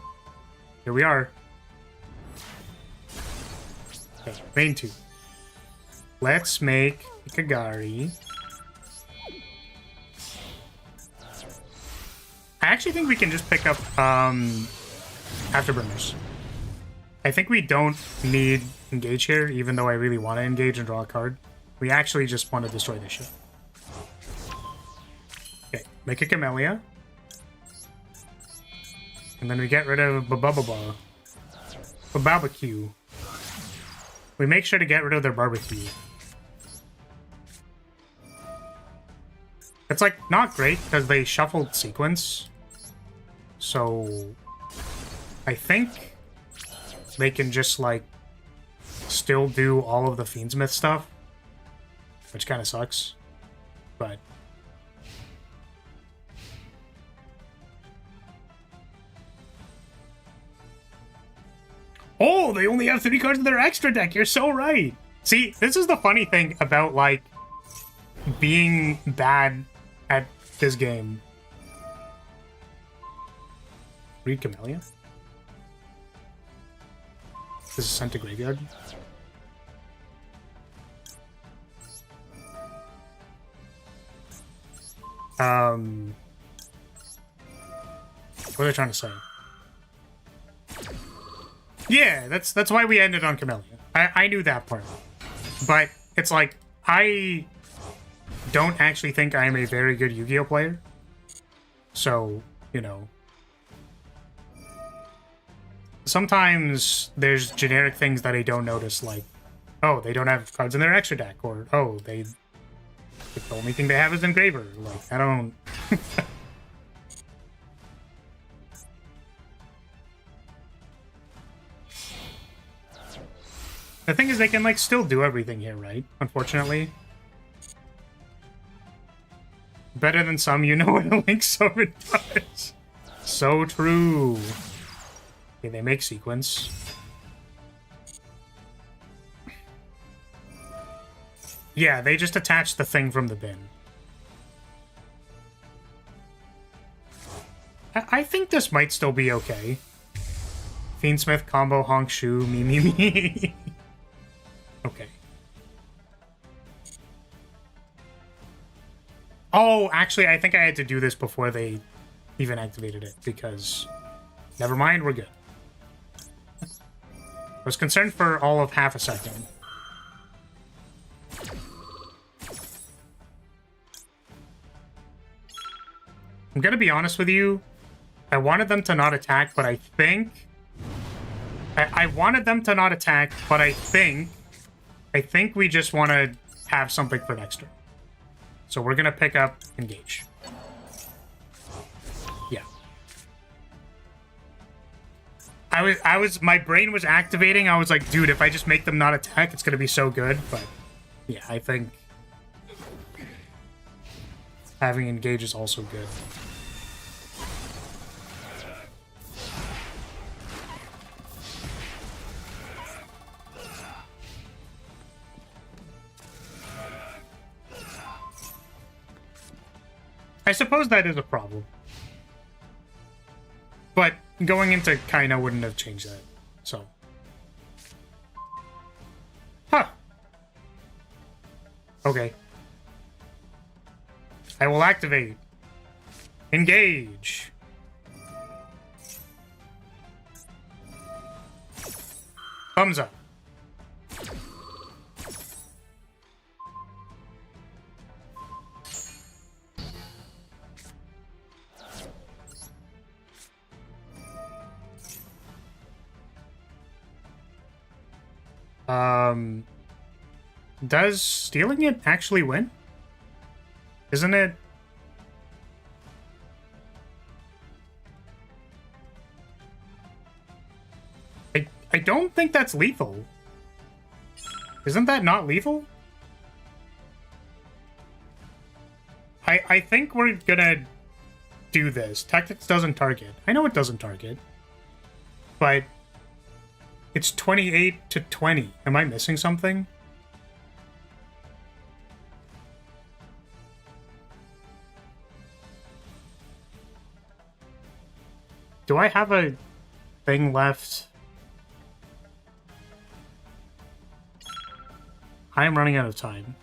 here we are. Okay, main 2. Let's make Kagari. I actually think we can just pick up Afterburners. I think we don't need engage here, even though I really want to engage and draw a card. We actually just want to destroy this shit. Okay, make a Camellia. And then we get rid of Bababecue. We make sure to get rid of their barbecue. It's, like, not great, because they shuffled sequence. So... I think they can just, like, still do all of the Fiendsmith stuff. Which kind of sucks. But... Oh, they only have 3 cards in their extra deck. You're so right. See, this is the funny thing about, like, being bad at this game. Read Camellia? This is sent to graveyard. What are they trying to say? Yeah, that's why we ended on Camellia. I knew that part. But it's like, I don't actually think I am a very good Yu-Gi-Oh player. So, you know. Sometimes there's generic things that I don't notice, like, oh, they don't have cards in their extra deck, or, oh, the only thing they have is Engraver. Like, I don't... The thing is, they can, like, still do everything here, right? Unfortunately. Better than some, you know what a Link Summon does. So true. Okay, they make sequence. Yeah, they just attach the thing from the bin. I think this might still be okay. Fiendsmith combo honk shoe me. Okay. Oh, actually, I think I had to do this before they even activated it, because... Never mind, we're good. I was concerned for all of half a second. I'm gonna be honest with you. I wanted them to not attack, but I think... I wanted them to not attack, but I think we just want to have something for next turn. So we're gonna pick up engage. Yeah. My brain was activating. I was like, dude, if I just make them not attack, it's gonna be so good. But yeah, I think having engage is also good. I suppose that is a problem. But going into Kaina wouldn't have changed that, so. Huh. Okay. I will activate. Engage. Thumbs up. Does stealing it actually win? Isn't it? I don't think that's lethal. Isn't that not lethal? I think we're gonna do this. Tactics doesn't target. I know it doesn't target. But it's 28 to 20. Am I missing something? Do I have a thing left? I am running out of time.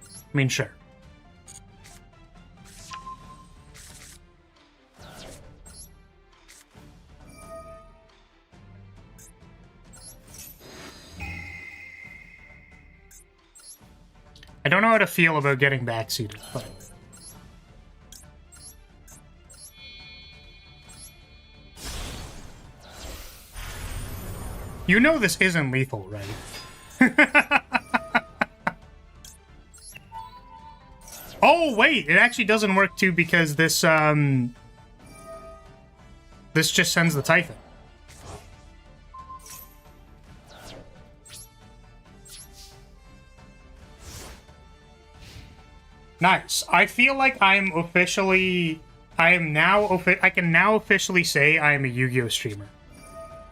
I mean, sure. I don't know how to feel about getting backseated, but... You know this isn't lethal, right? Oh, wait! It actually doesn't work, too, because this, this just sends the Typhon. Nice. I feel like I can now officially say I am a Yu-Gi-Oh! Streamer.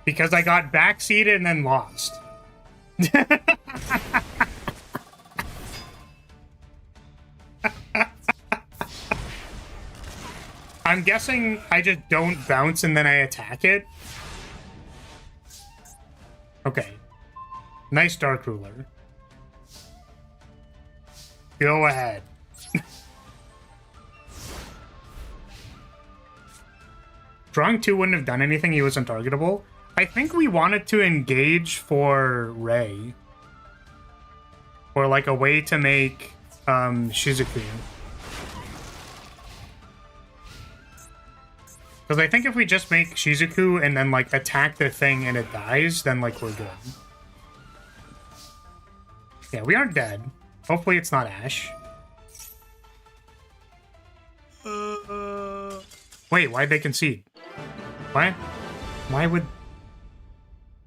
Because I got backseated and then lost. I'm guessing I just don't bounce and then I attack it. Okay. Nice Dark Ruler. Go ahead. Drawing 2 wouldn't have done anything. He was untargetable. I think we wanted to engage for Ray. Or like a way to make Shizuku. Because I think if we just make Shizuku and then like attack the thing and it dies, then like we're good. Yeah, we aren't dead. Hopefully it's not Ash. Wait, why'd they concede? What?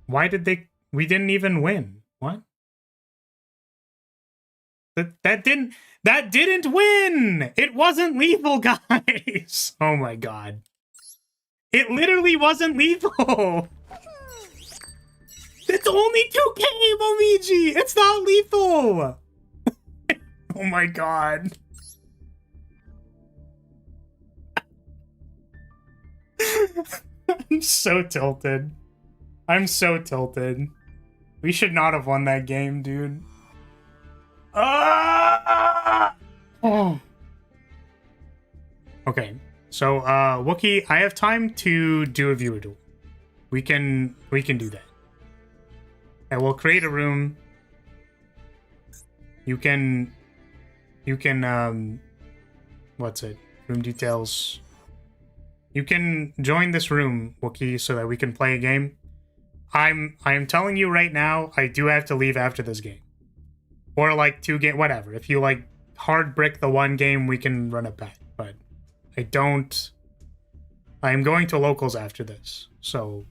Why did they... We didn't even win. What? That didn't win! It wasn't lethal, guys! Oh my god. It literally wasn't lethal! It's only 2k, Momiji! It's not lethal! Oh my god. I'm so tilted. I'm so tilted. We should not have won that game, dude. Ah! Okay, so Wookie, I have time to do a viewer duel. We can do that. And we'll create a room. You can what's it? Room details. You can join this room, Wookie, so that we can play a game. I'm telling you right now, I do have to leave after this game. Or like 2 game, whatever. If you like hard brick the 1 game, we can run it back. But I don't. I'm going to locals after this, so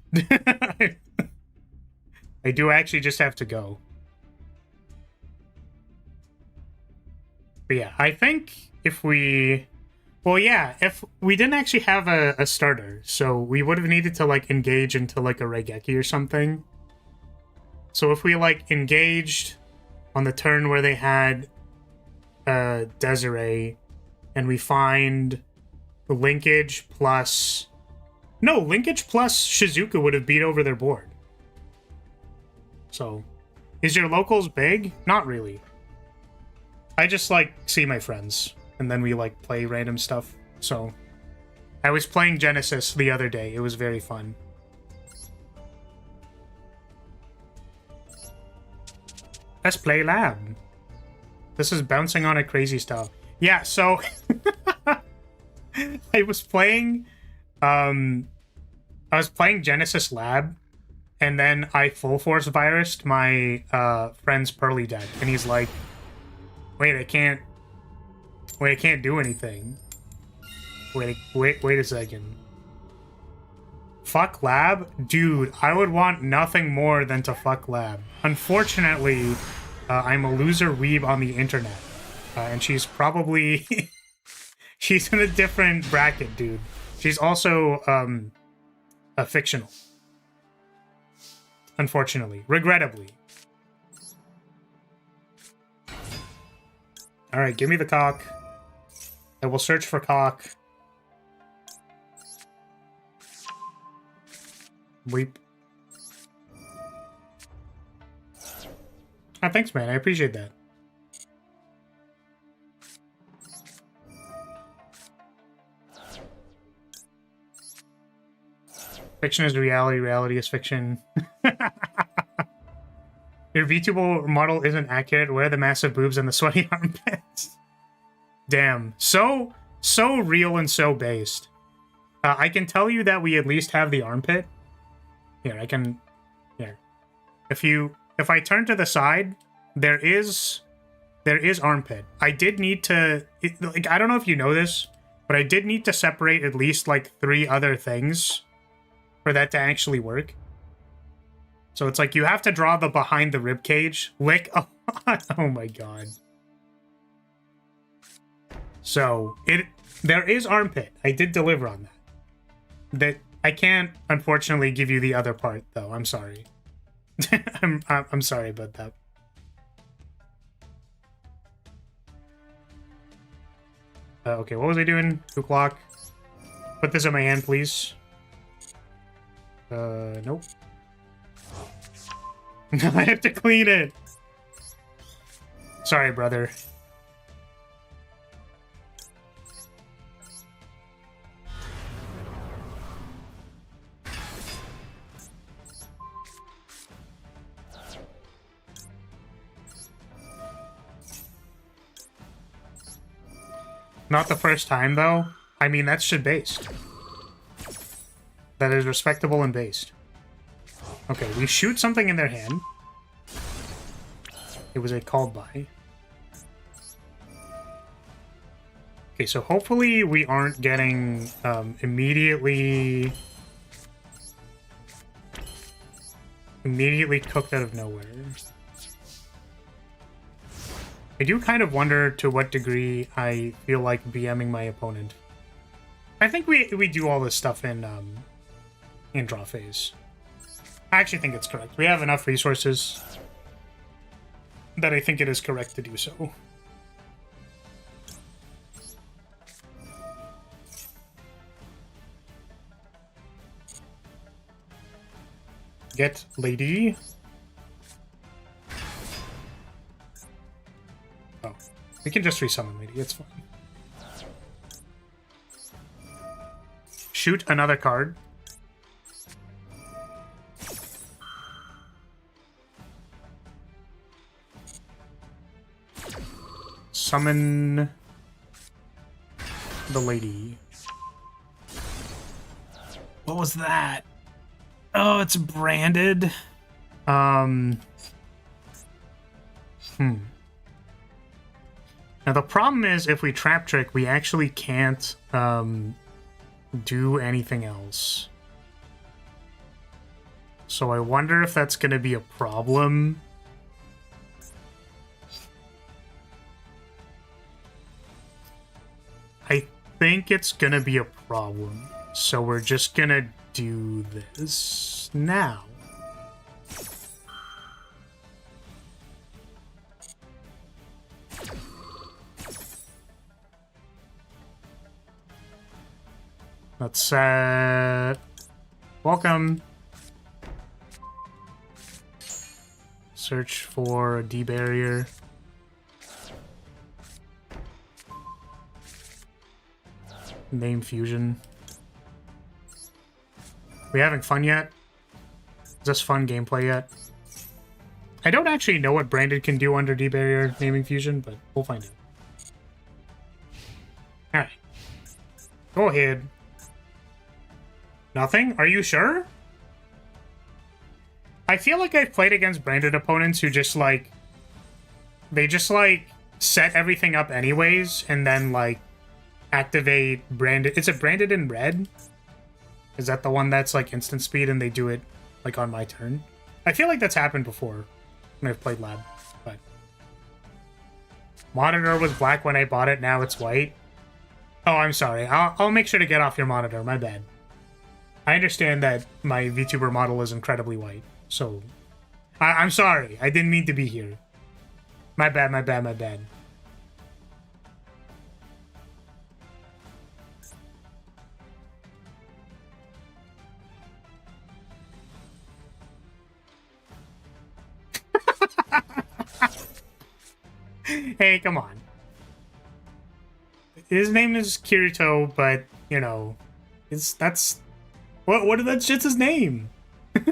I do actually just have to go. But yeah, I think if we... Well, yeah, if we didn't actually have a starter, so we would have needed to, like, engage into, like, a Regeki or something. So if we, like, engaged on the turn where they had Desiree, and we find linkage plus... No, linkage plus Shizuka would have beat over their board. So, is your locals big? Not really. I just, like, see my friends, and then we, like, play random stuff. So, I was playing Genesis the other day. It was very fun. Let's play lab. This is bouncing on a crazy style. Yeah, so I was playing Genesis Lab, and then I full force virused my friend's Pearly deck, and he's like, wait, I can't do anything. Wait a second. Fuck Lab? Dude, I would want nothing more than to fuck Lab. Unfortunately, I'm a loser weeb on the internet. And she's probably... she's in a different bracket, dude. She's also, a fictional. Unfortunately. Regrettably. Alright, give me the cock. I will search for cock. Weep. Ah, thanks, man. I appreciate that. Fiction is reality, reality is fiction. Your VTuber model isn't accurate. Where are the massive boobs and the sweaty armpits? Damn. So real and so based. I can tell you that we at least have the armpit. Here, I can... Here. If I turn to the side, there is armpit. I did need to... like, I don't know if you know this, but I did need to separate at least, like, 3 other things for that to actually work. So it's like you have to draw the behind the rib cage, lick a lot. Oh my god. So there is armpit. I did deliver on that. That I can't unfortunately give you the other part though. I'm sorry. I'm sorry about that. Okay, what was I doing? 2 o'clock. Put this in my hand, please. Nope. I have to clean it. Sorry, brother. Not the first time, though. I mean, that's shit based. That is respectable and based. Okay, we shoot something in their hand. It was a called by. Okay, so hopefully we aren't getting immediately cooked out of nowhere. I do kind of wonder to what degree I feel like BMing my opponent. I think we do all this stuff in draw phase. I actually think it's correct. We have enough resources that I think it is correct to do so. Get lady. Oh, We can just resummon Lady, it's fine. Shoot another card. Summon the lady. What was that? Oh, it's branded. Now the problem is if we trap trick, we actually can't do anything else. So I wonder if that's going to be a problem. I think it's going to be a problem. So we're just going to do this now. Let's set... Welcome. Search for a D barrier. Name fusion. We having fun yet? Is this fun gameplay yet? I don't actually know what branded can do under D barrier naming fusion, but we'll find out. Alright. Go ahead. Nothing? Are you sure? I feel like I've played against branded opponents who just, like... They just, like, set everything up anyways, and then, like, activate branded... Is it branded in red? Is that the one that's, like, instant speed and they do it, like, on my turn? I feel like that's happened before when I've played lab, but... Monitor was black when I bought it, now it's white. Oh, I'm sorry. I'll make sure to get off your monitor, my bad. I understand that my VTuber model is incredibly white, so... I'm sorry. I didn't mean to be here. My bad, my bad, my bad. Hey, come on. His name is Kirito, but, you know, that's... That's just his name. I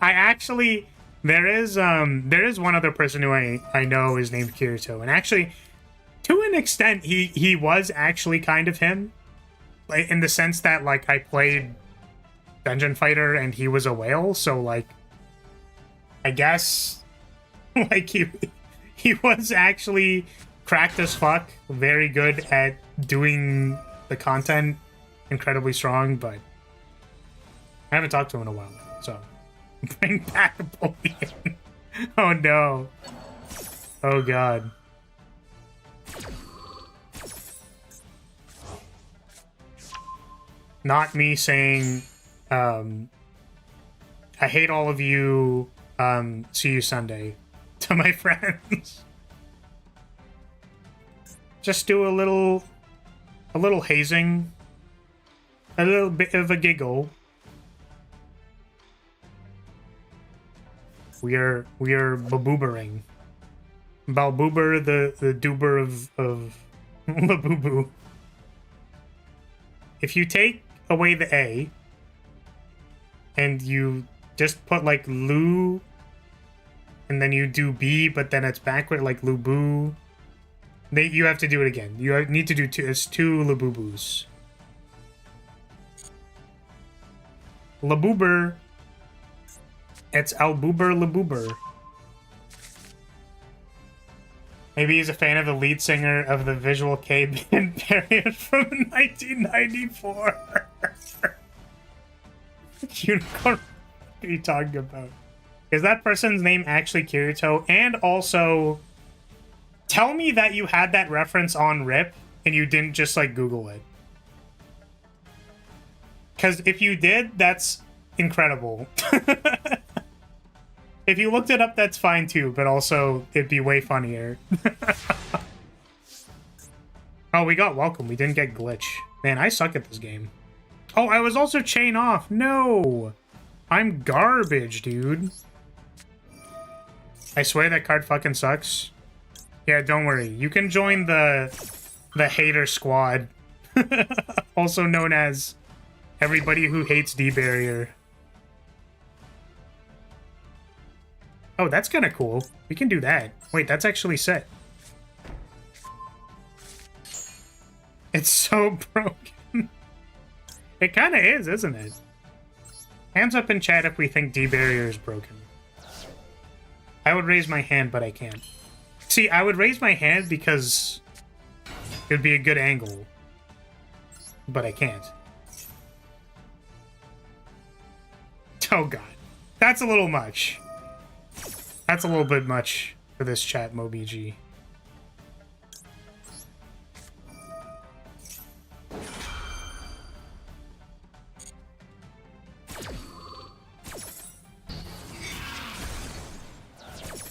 actually... There is one other person who I know is named Kirito, and actually, to an extent, he was actually kind of him. Like, in the sense that, like, I played Dungeon Fighter and he was a whale, so, like, I guess, like, he was actually cracked as fuck, very good at doing the content, incredibly strong, but I haven't talked to him in a while, so bring back Napoleon. Oh no. Oh god. Not me saying, I hate all of you, see you Sunday, to my friends. Just do a little hazing, a little bit of a giggle. We are baboobering. Balboober, the doober of Labubu. If you take away the A and you just put like Lu and then you do B, but then it's backward like Lubu, you have to do it again. You need to do two. It's two Labubus. Laboober. It's Alboober Laboober. Maybe he's a fan of the lead singer of the Visual K band period from 1994. Unicorn, what are you talking about? Is that person's name actually Kirito? And also, tell me that you had that reference on RIP and you didn't just, like, Google it. Because if you did, that's incredible. If you looked it up, that's fine too, but also it'd be way funnier. Oh, we got welcome. We didn't get glitch. Man, I suck at this game. Oh, I was also chain off. No! I'm garbage, dude. I swear that card fucking sucks. Yeah, don't worry. You can join the hater squad, also known as everybody who hates D-Barrier. Oh, that's kind of cool. We can do that. Wait, that's actually set. It's so broken. It kind of is, isn't it? Hands up in chat if we think D-Barrier is broken. I would raise my hand, but I can't. See, I would raise my hand because it would be a good angle. But I can't. Oh god. That's a little much. That's a little bit much for this chat, MoBG.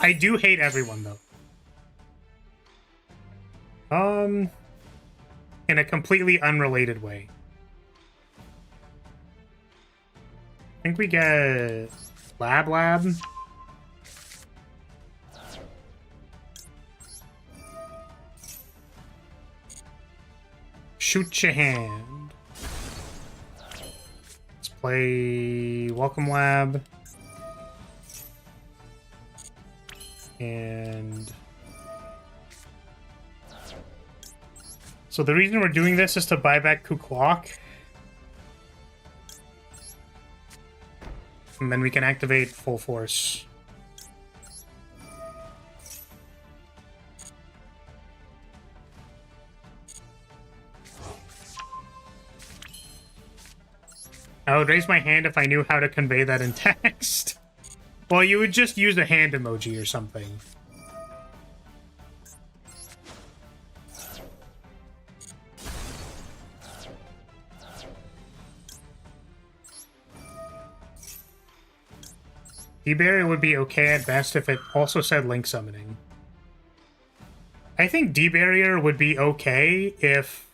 I do hate everyone, though. In a completely unrelated way. I think we get Lab. Shoot your hand. Let's play Welcome Lab. And so the reason we're doing this is to buy back Kuklok. And then we can activate Full Force. I would raise my hand if I knew how to convey that in text. Well, you would just use a hand emoji or something. D-Barrier would be okay at best if it also said Link Summoning. I think D-Barrier would be okay if...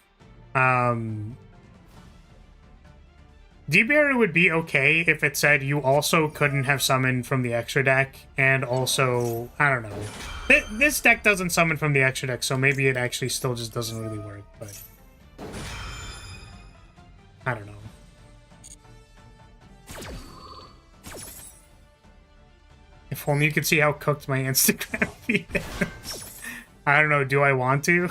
D-Barrier would be okay if it said you also couldn't have summoned from the extra deck, and also, I don't know. This deck doesn't summon from the extra deck, so maybe it actually still just doesn't really work, but... I don't know. If only you could see how cooked my Instagram feed is. I don't know, do I want to?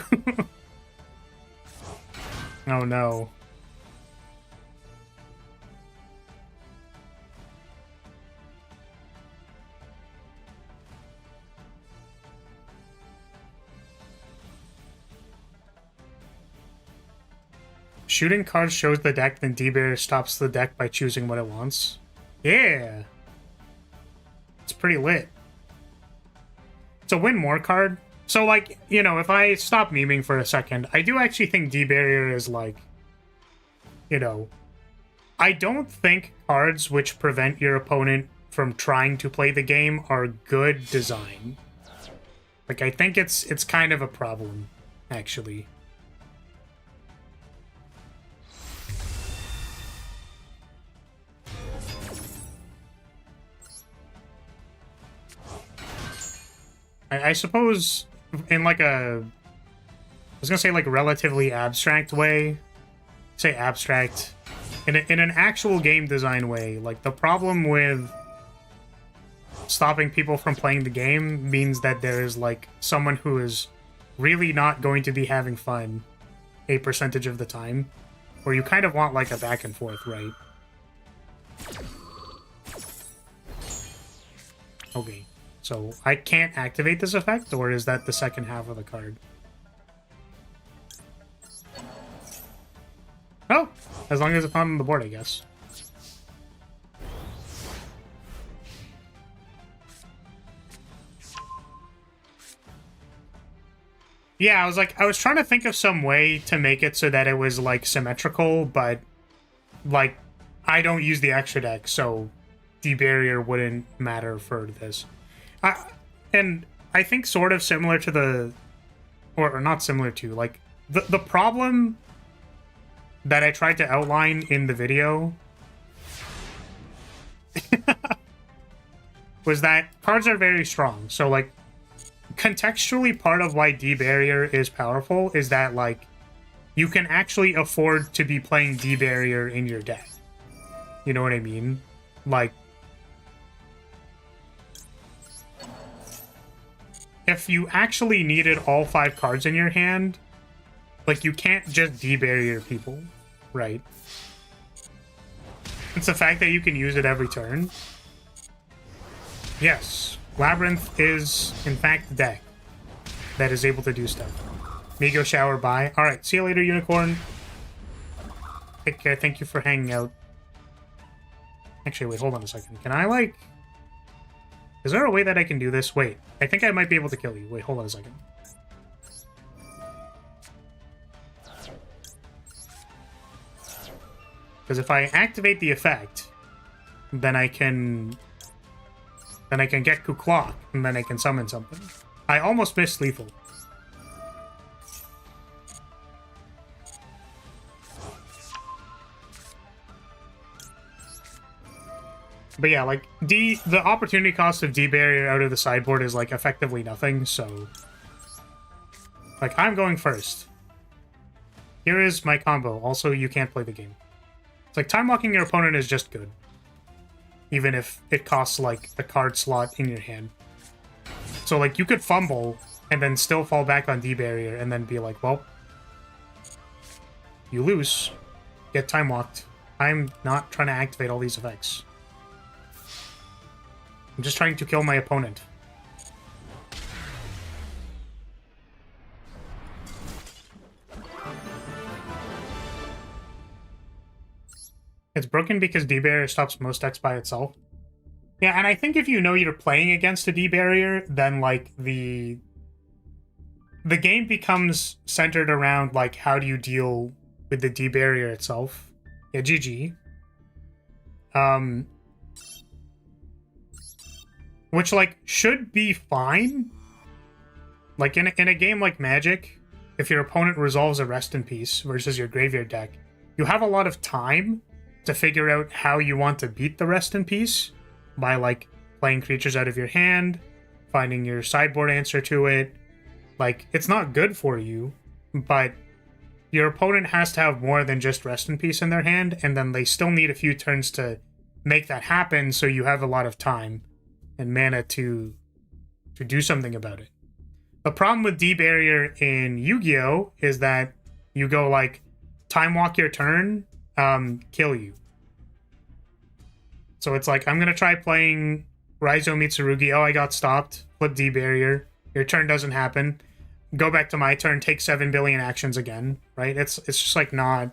Oh no. Shooting cards shows the deck, then D-Barrier stops the deck by choosing what it wants. Yeah! It's pretty lit. It's a win more card. So, like, you know, if I stop memeing for a second, I do actually think D-Barrier is, like, you know, I don't think cards which prevent your opponent from trying to play the game are good design. Like, I think it's kind of a problem, actually. I suppose in like a, I was gonna say like relatively abstract way, say abstract, in an actual game design way, like the problem with stopping people from playing the game means that there is like someone who is really not going to be having fun a percentage of the time, where you kind of want like a back and forth, right? Okay. So, I can't activate this effect, or is that the second half of the card? Oh! As long as it's not on the board, I guess. Yeah, I was trying to think of some way to make it so that it was, like, symmetrical, but, like, I don't use the extra deck, so D-Barrier wouldn't matter for this. And I think sort of similar to the, or not similar to, like, the problem that I tried to outline in the video was that cards are very strong. So, like, contextually, part of why D-Barrier is powerful is that, like, you can actually afford to be playing D-Barrier in your deck. You know what I mean? Like, if you actually needed all 5 cards in your hand, like, you can't just D-Barrier people, right? It's the fact that you can use it every turn. Yes, Labyrinth is, in fact, the deck that is able to do stuff. Migo Shower, bye. Alright, see you later, Unicorn. Take care, thank you for hanging out. Actually, wait, hold on a second. Can I, like... Is there a way that I can do this? Wait, I think I might be able to kill you. Wait, hold on a second. Because if I activate the effect, then I can get Kuklok, and then I can summon something. I almost missed lethal. But yeah, like, the opportunity cost of D-Barrier out of the sideboard is, like, effectively nothing, so... Like, I'm going first. Here is my combo. Also, you can't play the game. It's like, time-walking your opponent is just good. Even if it costs, like, a card slot in your hand. So, like, you could fumble, and then still fall back on D-Barrier, and then be like, well... You lose. Get time-walked. I'm not trying to activate all these effects. I'm just trying to kill my opponent. It's broken because D-Barrier stops most decks by itself. Yeah, and I think if you know you're playing against a D-Barrier, then, like, the game becomes centered around, like, how do you deal with the D-Barrier itself. Yeah, GG. Which, like, should be fine. Like, in a game like Magic, if your opponent resolves a Rest in Peace versus your graveyard deck, you have a lot of time to figure out how you want to beat the Rest in Peace by, like, playing creatures out of your hand, finding your sideboard answer to it. Like, it's not good for you, but your opponent has to have more than just Rest in Peace in their hand, and then they still need a few turns to make that happen, so you have a lot of time and mana to do something about it. The problem with D-Barrier in Yu-Gi-Oh! Is that you go, like, time walk your turn, kill you. So it's like, I'm gonna try playing Raizo Mitsurugi. Oh, I got stopped. Flip D-Barrier. Your turn doesn't happen. Go back to my turn, take 7 billion actions again, right? It's just, like, not...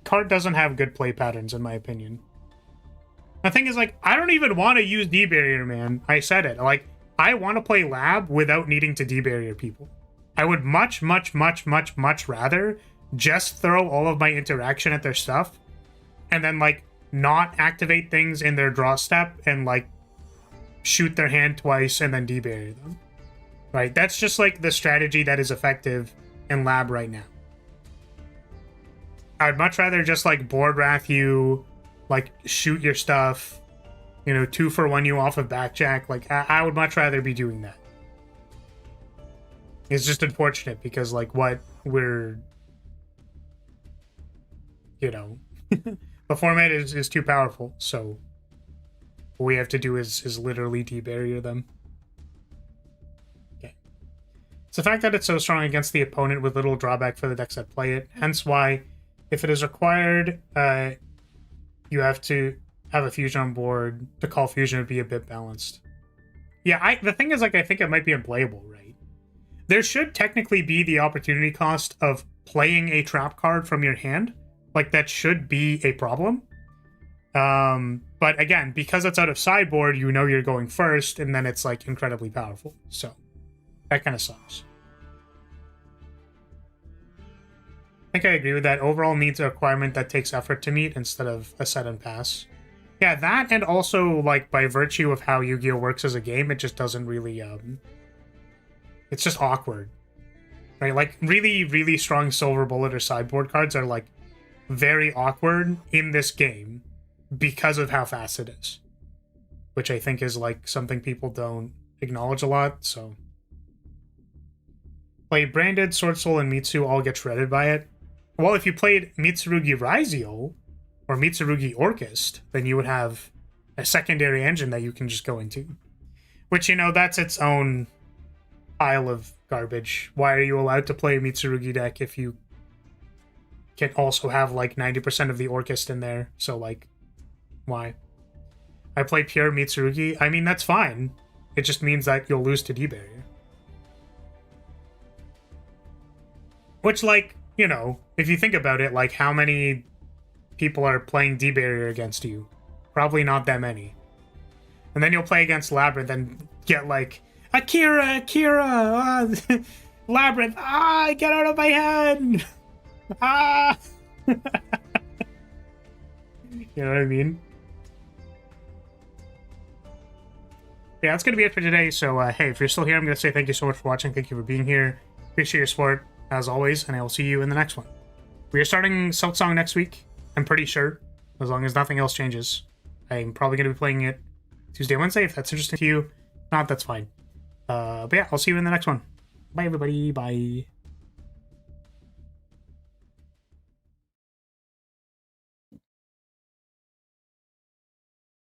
Card doesn't have good play patterns, in my opinion. The thing is, like, I don't even want to use D-Barrier, man. I said it. Like, I want to play Lab without needing to D-Barrier people. I would much, much, much, much, much rather just throw all of my interaction at their stuff and then, like, not activate things in their draw step and, like, shoot their hand twice and then D-Barrier them. Right? That's just, like, the strategy that is effective in Lab right now. I'd much rather just, like, board wrath you, like, shoot your stuff, you know, 2-for-1 you off of Backjack. Like, I would much rather be doing that. It's just unfortunate because, like, what we're... You know, the format is too powerful, so what we have to do is literally D-Barrier them. Okay. It's the fact that it's so strong against the opponent with little drawback for the decks that play it, hence why, if it is required, you have to have a fusion on board. To call fusion would be a bit balanced. Yeah, the thing is, like, I think it might be unplayable, right? There should technically be the opportunity cost of playing a trap card from your hand. Like, that should be a problem. But again, because it's out of sideboard, you know you're going first, and then it's, like, incredibly powerful. So, that kind of sucks. I think I agree with that. Overall needs a requirement that takes effort to meet instead of a set and pass. Yeah, that, and also, like, by virtue of how Yu-Gi-Oh! Works as a game, it just doesn't really, it's just awkward. Right? Like, really, really strong Silver Bullet or sideboard cards are, like, very awkward in this game because of how fast it is. which I think is like something people don't acknowledge a lot. So, play Branded, Sword Soul, and Mitsu all get shredded by it. Well, if you played Mitsurugi Raizio or Mitsurugi Orchest, then you would have a secondary engine that you can just go into. Which, you know, that's its own pile of garbage. Why are you allowed to play a Mitsurugi deck if you can also have like 90% of the Orchest in there? So, like, why? I play pure Mitsurugi. I mean, that's fine. It just means that you'll lose to D-Barrier. Which, like, you know, if you think about it, like, how many people are playing D-Barrier against you? Probably not that many. And then you'll play against Labyrinth and get, like, Akira! Labyrinth! Get out of my head! You know what I mean? Yeah, that's going to be it for today. So, hey, if you're still here, I'm going to say thank you so much for watching. Thank you for being here. Appreciate your support, as always, and I will see you in the next one. We are starting Silksong next week, I'm pretty sure, as long as nothing else changes. I'm probably going to be playing it Tuesday, Wednesday, if that's interesting to you. If not, that's fine. But yeah, I'll see you in the next one. Bye, everybody. Bye.